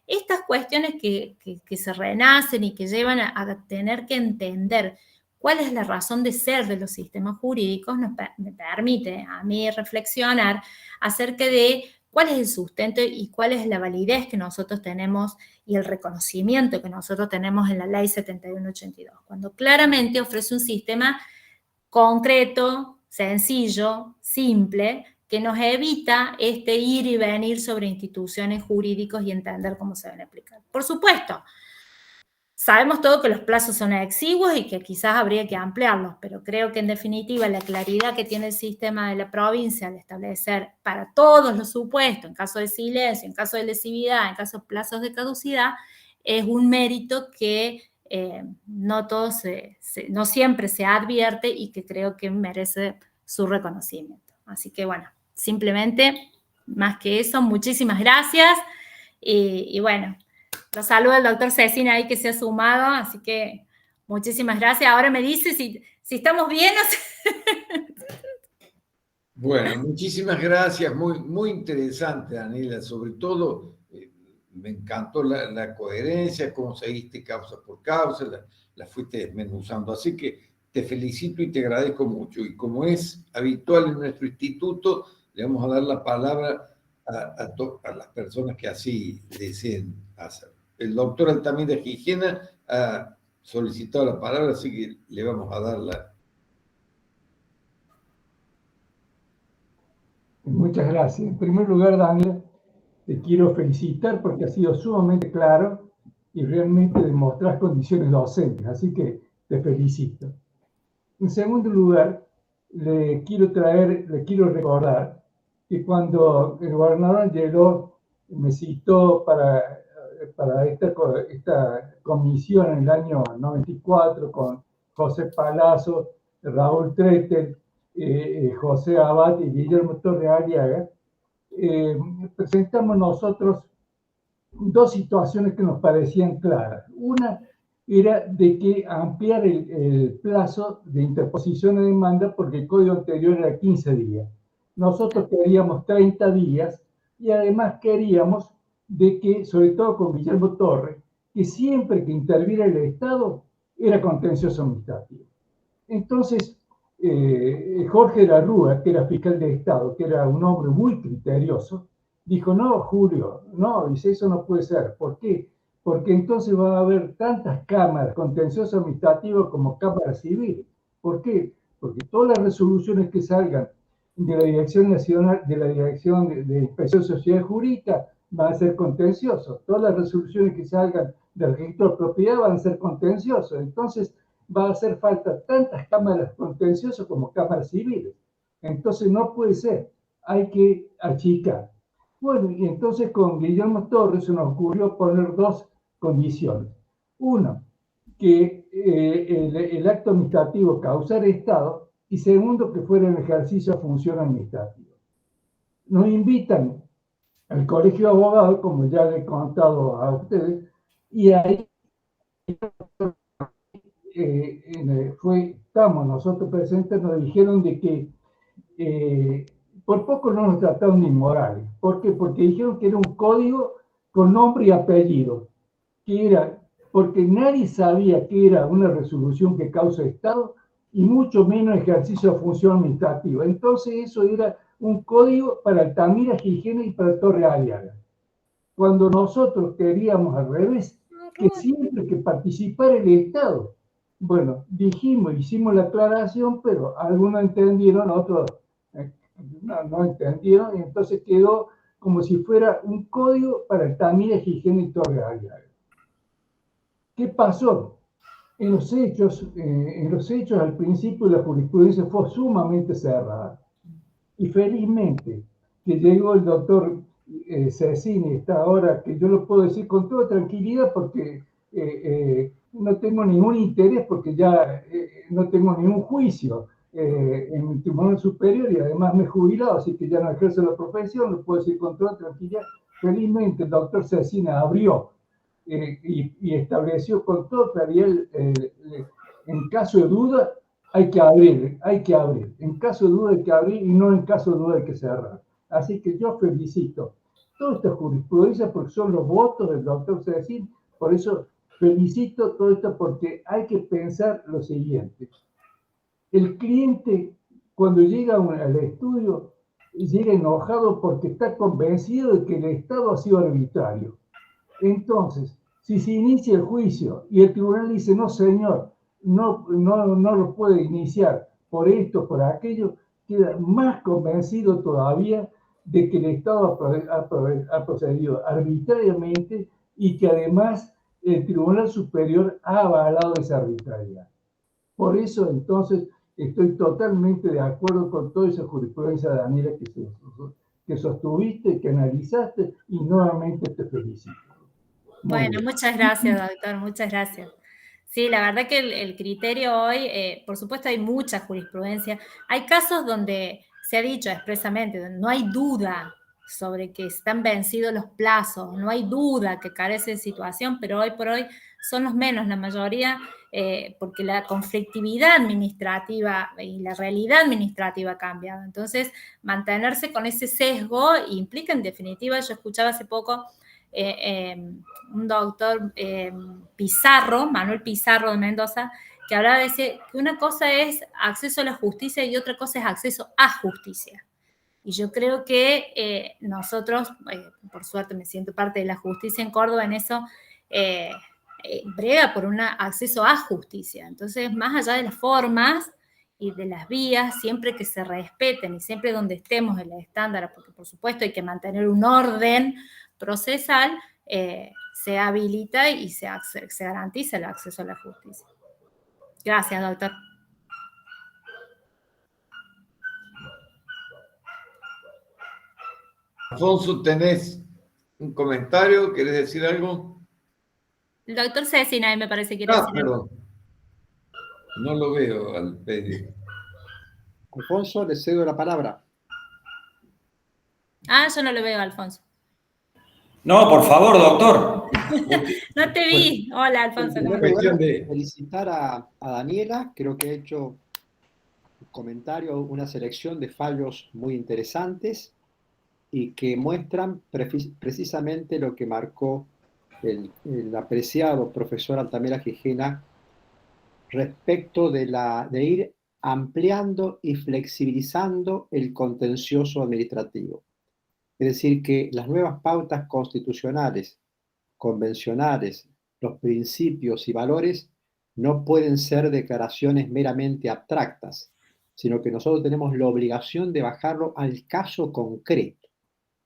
estas cuestiones que se renacen y que llevan a tener que entender cuál es la razón de ser de los sistemas jurídicos me permite a mí reflexionar acerca de cuál es el sustento y cuál es la validez que nosotros tenemos y el reconocimiento que nosotros tenemos en la Ley 7182, cuando claramente ofrece un sistema concreto, sencillo, simple, que nos evita este ir y venir sobre instituciones jurídicas y entender cómo se van a aplicar. Por supuesto, sabemos todo que los plazos son exiguos y que quizás habría que ampliarlos, pero creo que en definitiva la claridad que tiene el sistema de la provincia al establecer para todos los supuestos, en caso de silencio, en caso de lesividad, en caso de plazos de caducidad, es un mérito que no siempre se advierte y que creo que merece su reconocimiento. Así que bueno, simplemente, más que eso, muchísimas gracias y bueno, los saludo al doctor Cecina ahí que se ha sumado, así que muchísimas gracias. Ahora me dice si estamos bien o si... Bueno, muchísimas gracias, muy interesante, Daniela, sobre todo me encantó la coherencia, cómo seguiste causa por causa, la fuiste desmenuzando, así que te felicito y te agradezco mucho. Y como es habitual en nuestro instituto, le vamos a dar la palabra a las personas que así deseen hacer. El doctor Altamira Gijena ha solicitado la palabra, así que le vamos a dar la... Muchas gracias. En primer lugar, Daniel, te quiero felicitar porque has sido sumamente claro y realmente demostras condiciones docentes, así que te felicito. En segundo lugar, le quiero recordar que cuando el gobernador llegó, me citó para esta comisión en el año 94 con José Palazzo, Raúl Tretel, José Abad y Guillermo Torre Aliaga, presentamos nosotros dos situaciones que nos parecían claras. Una era de que ampliar el plazo de interposición de demanda porque el código anterior era 15 días. Nosotros queríamos 30 días y además queríamos de que, sobre todo con Guillermo Torre, que siempre que interviera el Estado era contencioso administrativo. Entonces, Jorge de la Rúa, que era fiscal de Estado, que era un hombre muy criterioso, dijo, no, Julio, no, dice, eso no puede ser. ¿Por qué? Porque entonces va a haber tantas cámaras, contencioso administrativo como cámaras civiles. ¿Por qué? Porque todas las resoluciones que salgan de la Dirección Nacional, de la Dirección de Inspección Social Jurídica, van a ser contenciosos. Todas las resoluciones que salgan del registro de propiedad van a ser contenciosos. Entonces, va a hacer falta tantas cámaras contenciosas como cámaras civiles. Entonces, no puede ser. Hay que achicar. Bueno, y entonces con Guillermo Torres se nos ocurrió poner dos condiciones. Uno, que el acto administrativo causara Estado, y segundo, que fuera en ejercicio de función administrativa. Nos invitan al Colegio de Abogados, como ya le he contado a ustedes, y ahí estamos nosotros presentes, nos dijeron de que por poco no nos trataron de inmorales. ¿Por qué? Porque dijeron que era un código con nombre y apellido, que era, porque nadie sabía que era una resolución que causa Estado y mucho menos ejercicio de función administrativa. Entonces eso era un código para Altamira, Gijena y para Torre Aliaga. Cuando nosotros queríamos al revés, que siempre que participara el Estado. Bueno, dijimos, hicimos la aclaración, pero algunos entendieron, otros no entendieron, y entonces quedó como si fuera un código para Altamira, Gijena y Torre Aliaga. ¿Qué pasó? En los hechos al principio la jurisprudencia fue sumamente cerrada. Y felizmente que llegó el doctor Cecchini, está ahora, que yo lo puedo decir con toda tranquilidad porque no tengo ningún interés, porque ya no tengo ningún juicio en el Tribunal Superior y además me he jubilado, así que ya no ejerzo la profesión, lo puedo decir con toda tranquilidad. Felizmente el doctor Cecchini abrió y estableció con toda claridad en caso de duda hay que abrir. En caso de duda hay que abrir y no en caso de duda hay que cerrar. Así que yo felicito toda esta jurisprudencia porque son los votos del doctor Cecchini. Por eso felicito todo esto porque hay que pensar lo siguiente. El cliente cuando llega al estudio llega enojado porque está convencido de que el Estado ha sido arbitrario. Entonces, si se inicia el juicio y el tribunal dice, no señor, no lo puede iniciar por esto, por aquello, queda más convencido todavía de que el Estado ha procedido arbitrariamente y que además el Tribunal Superior ha avalado esa arbitrariedad. Por eso, entonces, estoy totalmente de acuerdo con toda esa jurisprudencia, Daniela, que sostuviste, que analizaste, y nuevamente te felicito. Bueno, muchas gracias, doctor, muchas gracias. Sí, la verdad que el criterio hoy, por supuesto hay mucha jurisprudencia. Hay casos donde se ha dicho expresamente, donde no hay duda sobre que están vencidos los plazos, no hay duda que carece de situación, pero hoy por hoy son los menos, la mayoría, porque la conflictividad administrativa y la realidad administrativa ha cambiado. Entonces, mantenerse con ese sesgo implica, en definitiva, yo escuchaba hace poco un doctor Pizarro, Manuel Pizarro de Mendoza, que hablaba de que una cosa es acceso a la justicia y otra cosa es acceso a justicia. Y yo creo que nosotros, por suerte me siento parte de la justicia en Córdoba, en eso brega por un acceso a justicia. Entonces, más allá de las formas y de las vías, siempre que se respeten y siempre donde estemos en el estándar, porque por supuesto hay que mantener un orden procesal, se habilita y se garantiza el acceso a la justicia. Gracias, doctor. Alfonso, ¿tenés un comentario? ¿Querés decir algo? El doctor Cecchini me parece que quiere decir algo. No lo veo al pedido. Alfonso, le cedo la palabra. Yo no lo veo, Alfonso. No, por favor, doctor. No te vi. Hola, Alfonso. En primer lugar, felicitar a Daniela. Creo que ha hecho un comentario, una selección de fallos muy interesantes y que muestran precisamente lo que marcó el apreciado profesor Altamira Gijena respecto de ir ampliando y flexibilizando el contencioso administrativo. Es decir, que las nuevas pautas constitucionales, convencionales, los principios y valores no pueden ser declaraciones meramente abstractas, sino que nosotros tenemos la obligación de bajarlo al caso concreto.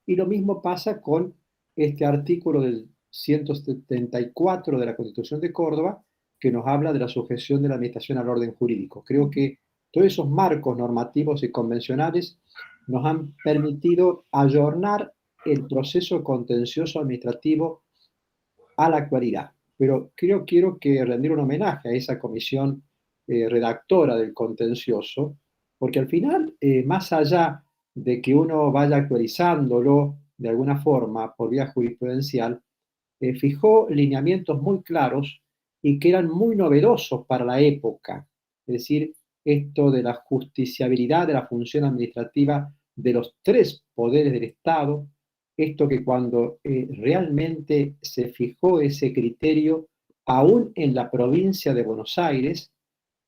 Y lo mismo pasa con este artículo del 174 de la Constitución de Córdoba, que nos habla de la sujeción de la administración al orden jurídico. Creo que todos esos marcos normativos y convencionales nos han permitido ayornar el proceso contencioso administrativo a la actualidad. Pero quiero que rendir un homenaje a esa comisión redactora del contencioso, porque al final, más allá de que uno vaya actualizándolo de alguna forma por vía jurisprudencial, fijó lineamientos muy claros y que eran muy novedosos para la época. Es decir, esto de la justiciabilidad de la función administrativa de los tres poderes del Estado, esto que cuando realmente se fijó ese criterio, aún en la provincia de Buenos Aires,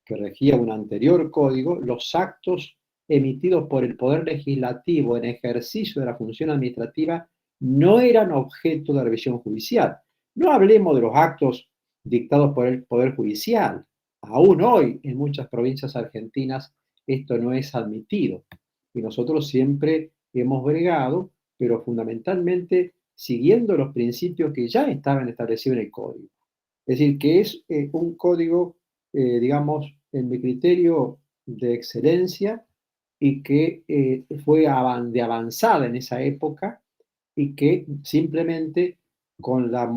que regía un anterior código, los actos emitidos por el Poder Legislativo en ejercicio de la función administrativa no eran objeto de revisión judicial. No hablemos de los actos dictados por el Poder Judicial. Aún hoy, en muchas provincias argentinas, esto no es admitido. Y nosotros siempre hemos bregado, pero fundamentalmente siguiendo los principios que ya estaban establecidos en el código. Es decir, que es un código, digamos, en mi criterio, de excelencia y que fue de avanzada en esa época y que simplemente con la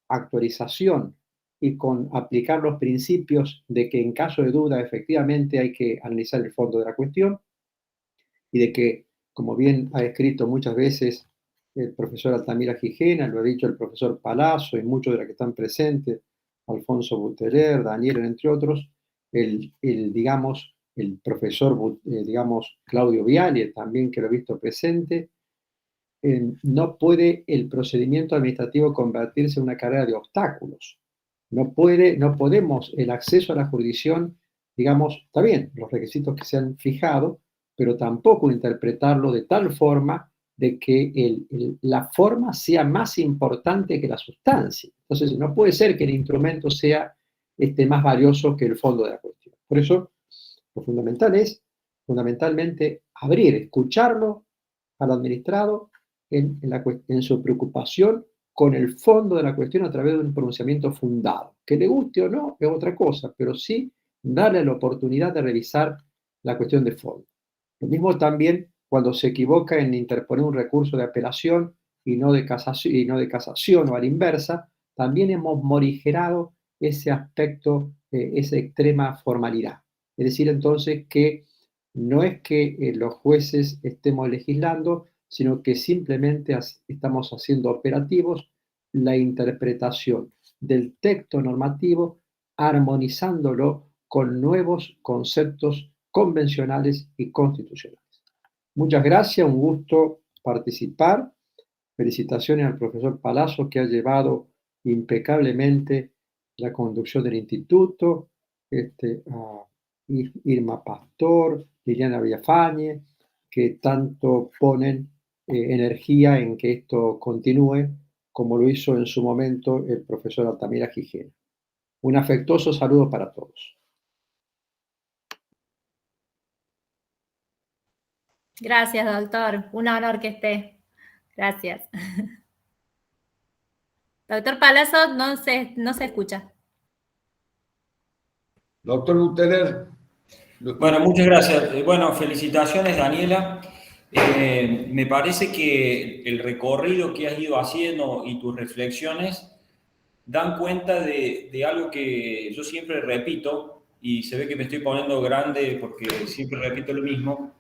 actualización y con aplicar los principios de que en caso de duda efectivamente hay que analizar el fondo de la cuestión y de que, como bien ha escrito muchas veces el profesor Altamira Gijena, lo ha dicho el profesor Palazzo y muchos de los que están presentes, Alfonso Buteler, Daniel, entre otros, digamos, el profesor, digamos, Claudio Viale, también que lo he visto presente, no puede el procedimiento administrativo convertirse en una carrera de obstáculos. No podemos, el acceso a la jurisdicción, digamos, está bien, los requisitos que se han fijado, pero tampoco interpretarlo de tal forma de que la forma sea más importante que la sustancia. Entonces, no puede ser que el instrumento sea más valioso que el fondo de la cuestión. Por eso, lo fundamental es, fundamentalmente, abrir, escucharlo al administrado en su preocupación con el fondo de la cuestión a través de un pronunciamiento fundado. Que le guste o no es otra cosa, pero sí darle la oportunidad de revisar la cuestión de fondo. Lo mismo también cuando se equivoca en interponer un recurso de apelación y no de casación o a la inversa, también hemos morigerado ese aspecto, esa extrema formalidad. Es decir, entonces, que no es que los jueces estemos legislando, sino que simplemente estamos haciendo operativos la interpretación del texto normativo, armonizándolo con nuevos conceptos convencionales y constitucionales. Muchas gracias, un gusto participar. Felicitaciones al profesor Palazzo, que ha llevado impecablemente la conducción del instituto, a Irma Pastor, Liliana Villafañe, que tanto ponen energía en que esto continúe, como lo hizo en su momento el profesor Altamira Gijena. Un afectuoso saludo para todos. Gracias, doctor. Un honor que esté. Gracias. Doctor Palazzo, no se escucha. Doctor Buteler. Bueno, muchas gracias. Bueno, felicitaciones, Daniela. Me parece que el recorrido que has ido haciendo y tus reflexiones dan cuenta de algo que yo siempre repito, y se ve que me estoy poniendo grande porque siempre repito lo mismo,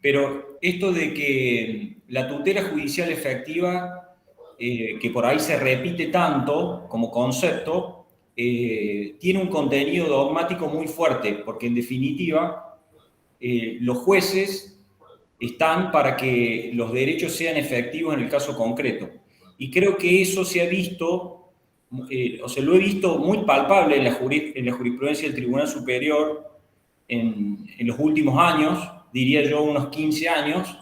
pero esto de que la tutela judicial efectiva, que por ahí se repite tanto como concepto, tiene un contenido dogmático muy fuerte, porque en definitiva los jueces están para que los derechos sean efectivos en el caso concreto. Y creo que eso se ha visto, lo he visto muy palpable en la jurisprudencia del Tribunal Superior en los últimos años, diría yo unos 15 años,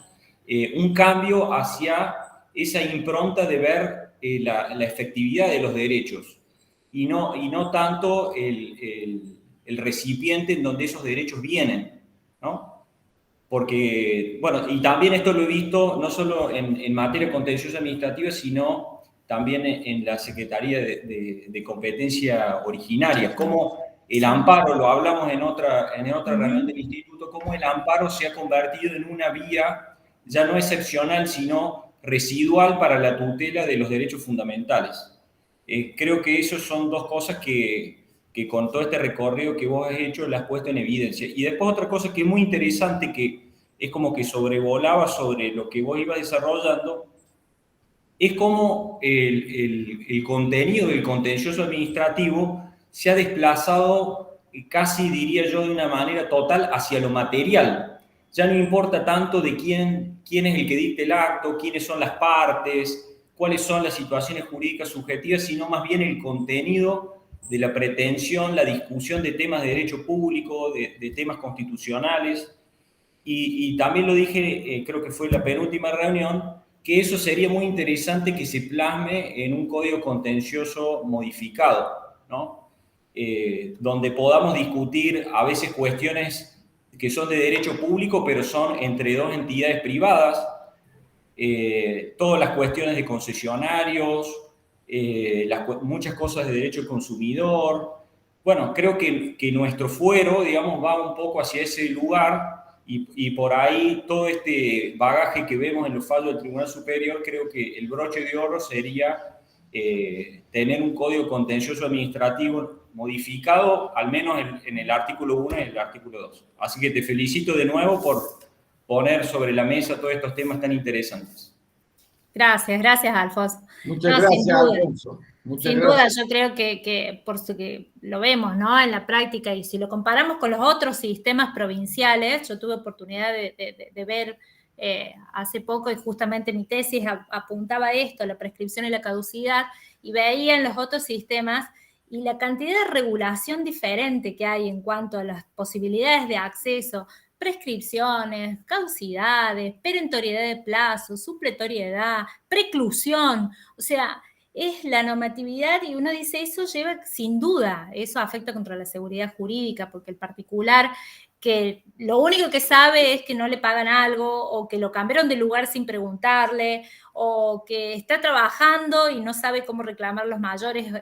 un cambio hacia esa impronta de ver la efectividad de los derechos y no tanto el recipiente en donde esos derechos vienen, ¿no? Porque, bueno, y también esto lo he visto no solo en materia contenciosa administrativa, sino también en la Secretaría de Competencia Originaria, como el amparo, lo hablamos en otra reunión del instituto, cómo el amparo se ha convertido en una vía ya no excepcional, sino residual para la tutela de los derechos fundamentales. Creo que esas son dos cosas que con todo este recorrido que vos has hecho las has puesto en evidencia. Y después otra cosa que es muy interesante, que es como que sobrevolaba sobre lo que vos ibas desarrollando, es como el contenido del contencioso administrativo se ha desplazado casi diría yo de una manera total hacia lo material. Ya no importa tanto de quién es el que dicte el acto, quiénes son las partes, cuáles son las situaciones jurídicas subjetivas, sino más bien el contenido de la pretensión, la discusión de temas de derecho público, de temas constitucionales. Y también lo dije, creo que fue la penúltima reunión, que eso sería muy interesante que se plasme en un código contencioso modificado, ¿no? Donde podamos discutir a veces cuestiones que son de derecho público, pero son entre dos entidades privadas, todas las cuestiones de concesionarios, muchas cosas de derecho consumidor. Bueno, creo que nuestro fuero, digamos, va un poco hacia ese lugar y por ahí todo este bagaje que vemos en los fallos del Tribunal Superior, creo que el broche de oro sería tener un código contencioso administrativo modificado, al menos en el artículo 1 y el artículo 2. Así que te felicito de nuevo por poner sobre la mesa todos estos temas tan interesantes. Gracias, Alfonso. Muchas gracias, Alfonso. Sin duda, yo creo que por su que lo vemos, ¿no?, en la práctica, y si lo comparamos con los otros sistemas provinciales, yo tuve oportunidad de ver hace poco, y justamente mi tesis apuntaba esto, la prescripción y la caducidad, y veía en los otros sistemas y la cantidad de regulación diferente que hay en cuanto a las posibilidades de acceso, prescripciones, caducidades, perentoriedad de plazo, supletoriedad, preclusión, o sea, es la normatividad, y uno dice, eso lleva, sin duda, eso afecta contra la seguridad jurídica, porque el particular que lo único que sabe es que no le pagan algo, o que lo cambiaron de lugar sin preguntarle, o que está trabajando y no sabe cómo reclamar los mayores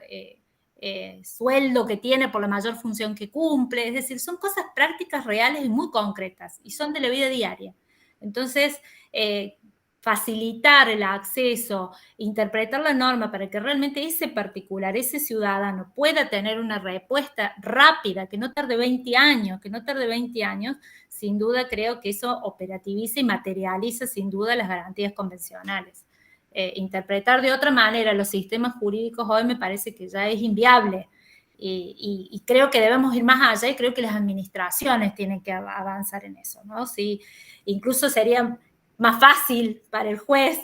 sueldo que tiene por la mayor función que cumple. Es decir, son cosas prácticas, reales y muy concretas, y son de la vida diaria. Entonces, facilitar el acceso, interpretar la norma para que realmente ese particular, ese ciudadano pueda tener una respuesta rápida, que no tarde 20 años, sin duda creo que eso operativiza y materializa sin duda las garantías convencionales. Interpretar de otra manera los sistemas jurídicos hoy me parece que ya es inviable, y creo que debemos ir más allá, y creo que las administraciones tienen que avanzar en eso, ¿no? Sí, incluso sería más fácil para el juez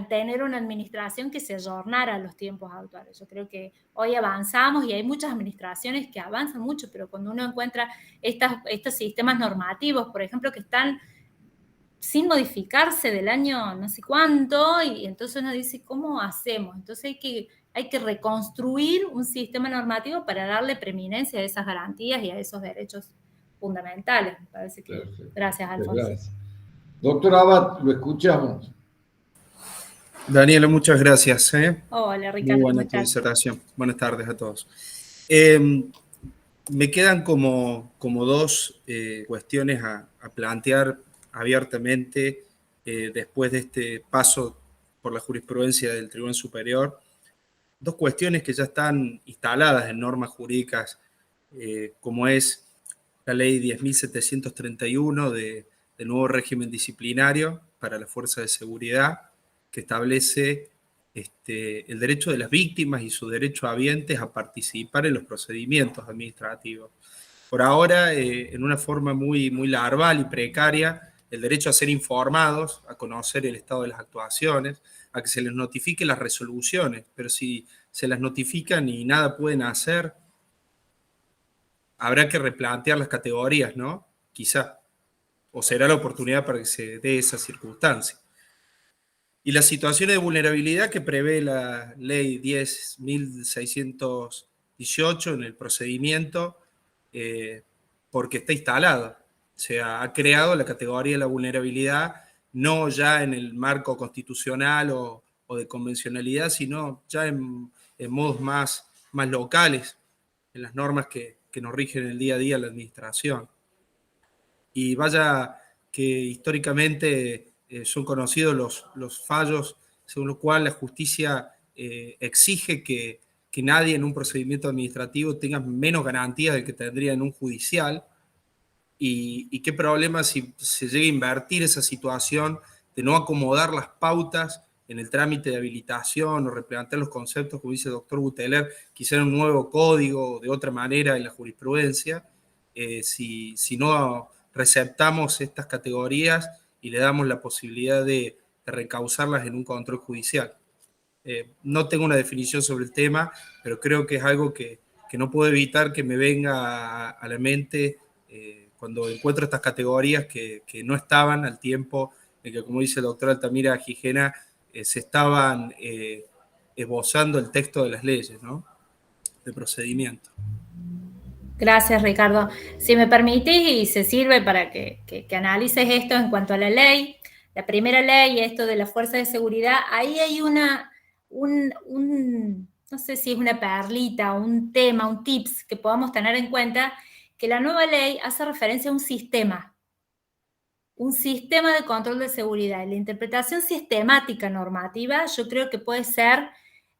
tener una administración que se ayornara a los tiempos actuales. Yo creo que hoy avanzamos, y hay muchas administraciones que avanzan mucho, pero cuando uno encuentra estos sistemas normativos, por ejemplo, que están sin modificarse del año no sé cuánto, y entonces uno dice, ¿cómo hacemos? Entonces hay que reconstruir un sistema normativo para darle preeminencia a esas garantías y a esos derechos fundamentales. Me parece que... Perfecto. Gracias, Alfonso. Gracias. Doctor Abad, lo escuchamos. Daniela, muchas gracias. Hola, Ricardo. Muy buena tu disertación. Buenas tardes a todos. Me quedan como dos cuestiones a plantear abiertamente después de este paso por la jurisprudencia del Tribunal Superior. Dos cuestiones que ya están instaladas en normas jurídicas, como es la ley 10.731 del nuevo régimen disciplinario para la fuerza de seguridad, que establece el derecho de las víctimas y su derecho habientes a participar en los procedimientos administrativos. Por ahora, en una forma muy, muy larval y precaria, el derecho a ser informados, a conocer el estado de las actuaciones, a que se les notifique las resoluciones, pero si se las notifican y nada pueden hacer, habrá que replantear las categorías, ¿no? Quizá. O será la oportunidad para que se dé esa circunstancia. Y las situaciones de vulnerabilidad que prevé la ley 10.618 en el procedimiento, porque está instalado. O sea, ha creado la categoría de la vulnerabilidad, no ya en el marco constitucional o de convencionalidad, sino ya en modos más locales, en las normas que nos rigen el día a día la administración. Y vaya que históricamente son conocidos los fallos según los cuales la justicia exige que nadie en un procedimiento administrativo tenga menos garantías de que tendría en un judicial, y qué problema si se llega a invertir esa situación de no acomodar las pautas en el trámite de habilitación o replantear los conceptos, como dice el doctor Guteler, quizá un nuevo código de otra manera en la jurisprudencia, si no receptamos estas categorías y le damos la posibilidad de recausarlas en un control judicial. No tengo una definición sobre el tema, pero creo que es algo que no puedo evitar que me venga a la mente cuando encuentro estas categorías que no estaban al tiempo de que, como dice el doctor Altamira Gijena, se estaban esbozando el texto de las leyes, ¿no?, de procedimiento. Gracias, Ricardo. Si me permitís, y se sirve para que analices esto en cuanto a la ley, la primera ley, esto de la fuerza de seguridad, ahí hay no sé si es una perlita, un tema, un tips que podamos tener en cuenta, que la nueva ley hace referencia a un sistema de control de seguridad. Y la interpretación sistemática normativa, yo creo que puede ser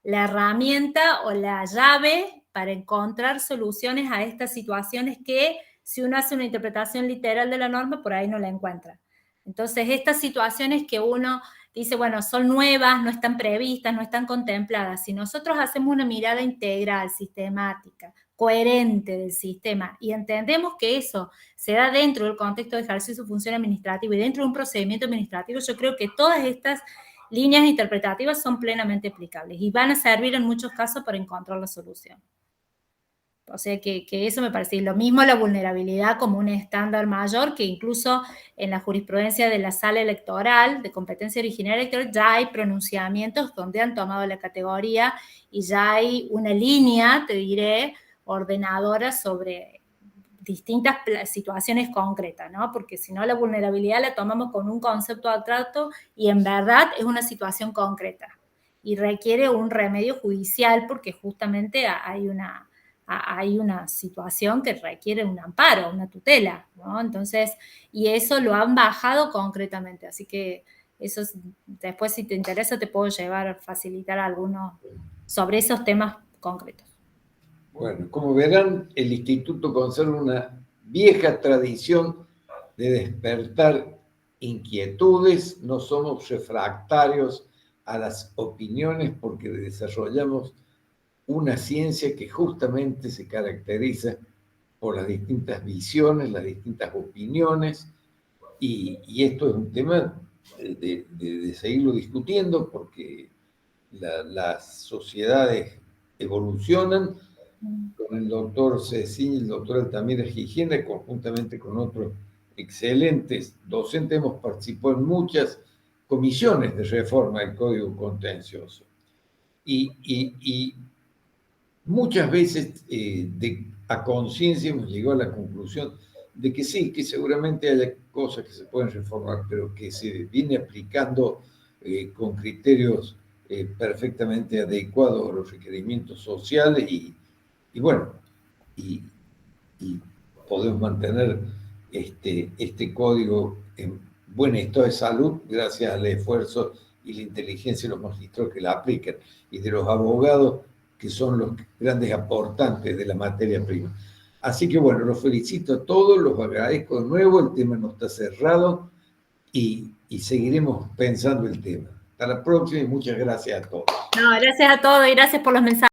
la herramienta o la llave para encontrar soluciones a estas situaciones que, si uno hace una interpretación literal de la norma, por ahí no la encuentra. Entonces, estas situaciones que uno dice, bueno, son nuevas, no están previstas, no están contempladas. Si nosotros hacemos una mirada integral, sistemática, coherente del sistema, y entendemos que eso se da dentro del contexto de ejercicio de su función administrativa y dentro de un procedimiento administrativo, yo creo que todas estas líneas interpretativas son plenamente aplicables y van a servir en muchos casos para encontrar la solución. O sea que eso me parece. Y lo mismo la vulnerabilidad como un estándar mayor, que incluso en la jurisprudencia de la sala electoral, de competencia originaria electoral, ya hay pronunciamientos donde han tomado la categoría y ya hay una línea, te diré, ordenadora sobre distintas situaciones concretas, ¿no? Porque si no, la vulnerabilidad la tomamos con un concepto abstracto y en verdad es una situación concreta y requiere un remedio judicial porque justamente hay una situación que requiere un amparo, una tutela, ¿no? Entonces, y eso lo han bajado concretamente, así que eso después, si te interesa, te puedo facilitar algunos sobre esos temas concretos. Bueno, como verán, el Instituto conserva una vieja tradición de despertar inquietudes, no somos refractarios a las opiniones porque desarrollamos una ciencia que justamente se caracteriza por las distintas visiones, las distintas opiniones, y esto es un tema de seguirlo discutiendo porque las sociedades evolucionan. Con el doctor Cecín y el doctor Altamira Gijena, conjuntamente con otros excelentes docentes, hemos participado en muchas comisiones de reforma del Código Contencioso. Y muchas veces a conciencia hemos llegado a la conclusión de que sí, que seguramente haya cosas que se pueden reformar, pero que se viene aplicando con criterios perfectamente adecuados a los requerimientos sociales y bueno, y podemos mantener este código en buen estado de salud gracias al esfuerzo y la inteligencia de los magistrados que la aplican y de los abogados que son los grandes aportantes de la materia prima. Así que bueno, los felicito a todos, los agradezco de nuevo, el tema no está cerrado y seguiremos pensando el tema. Hasta la próxima y muchas gracias a todos. No, gracias a todos y gracias por los mensajes.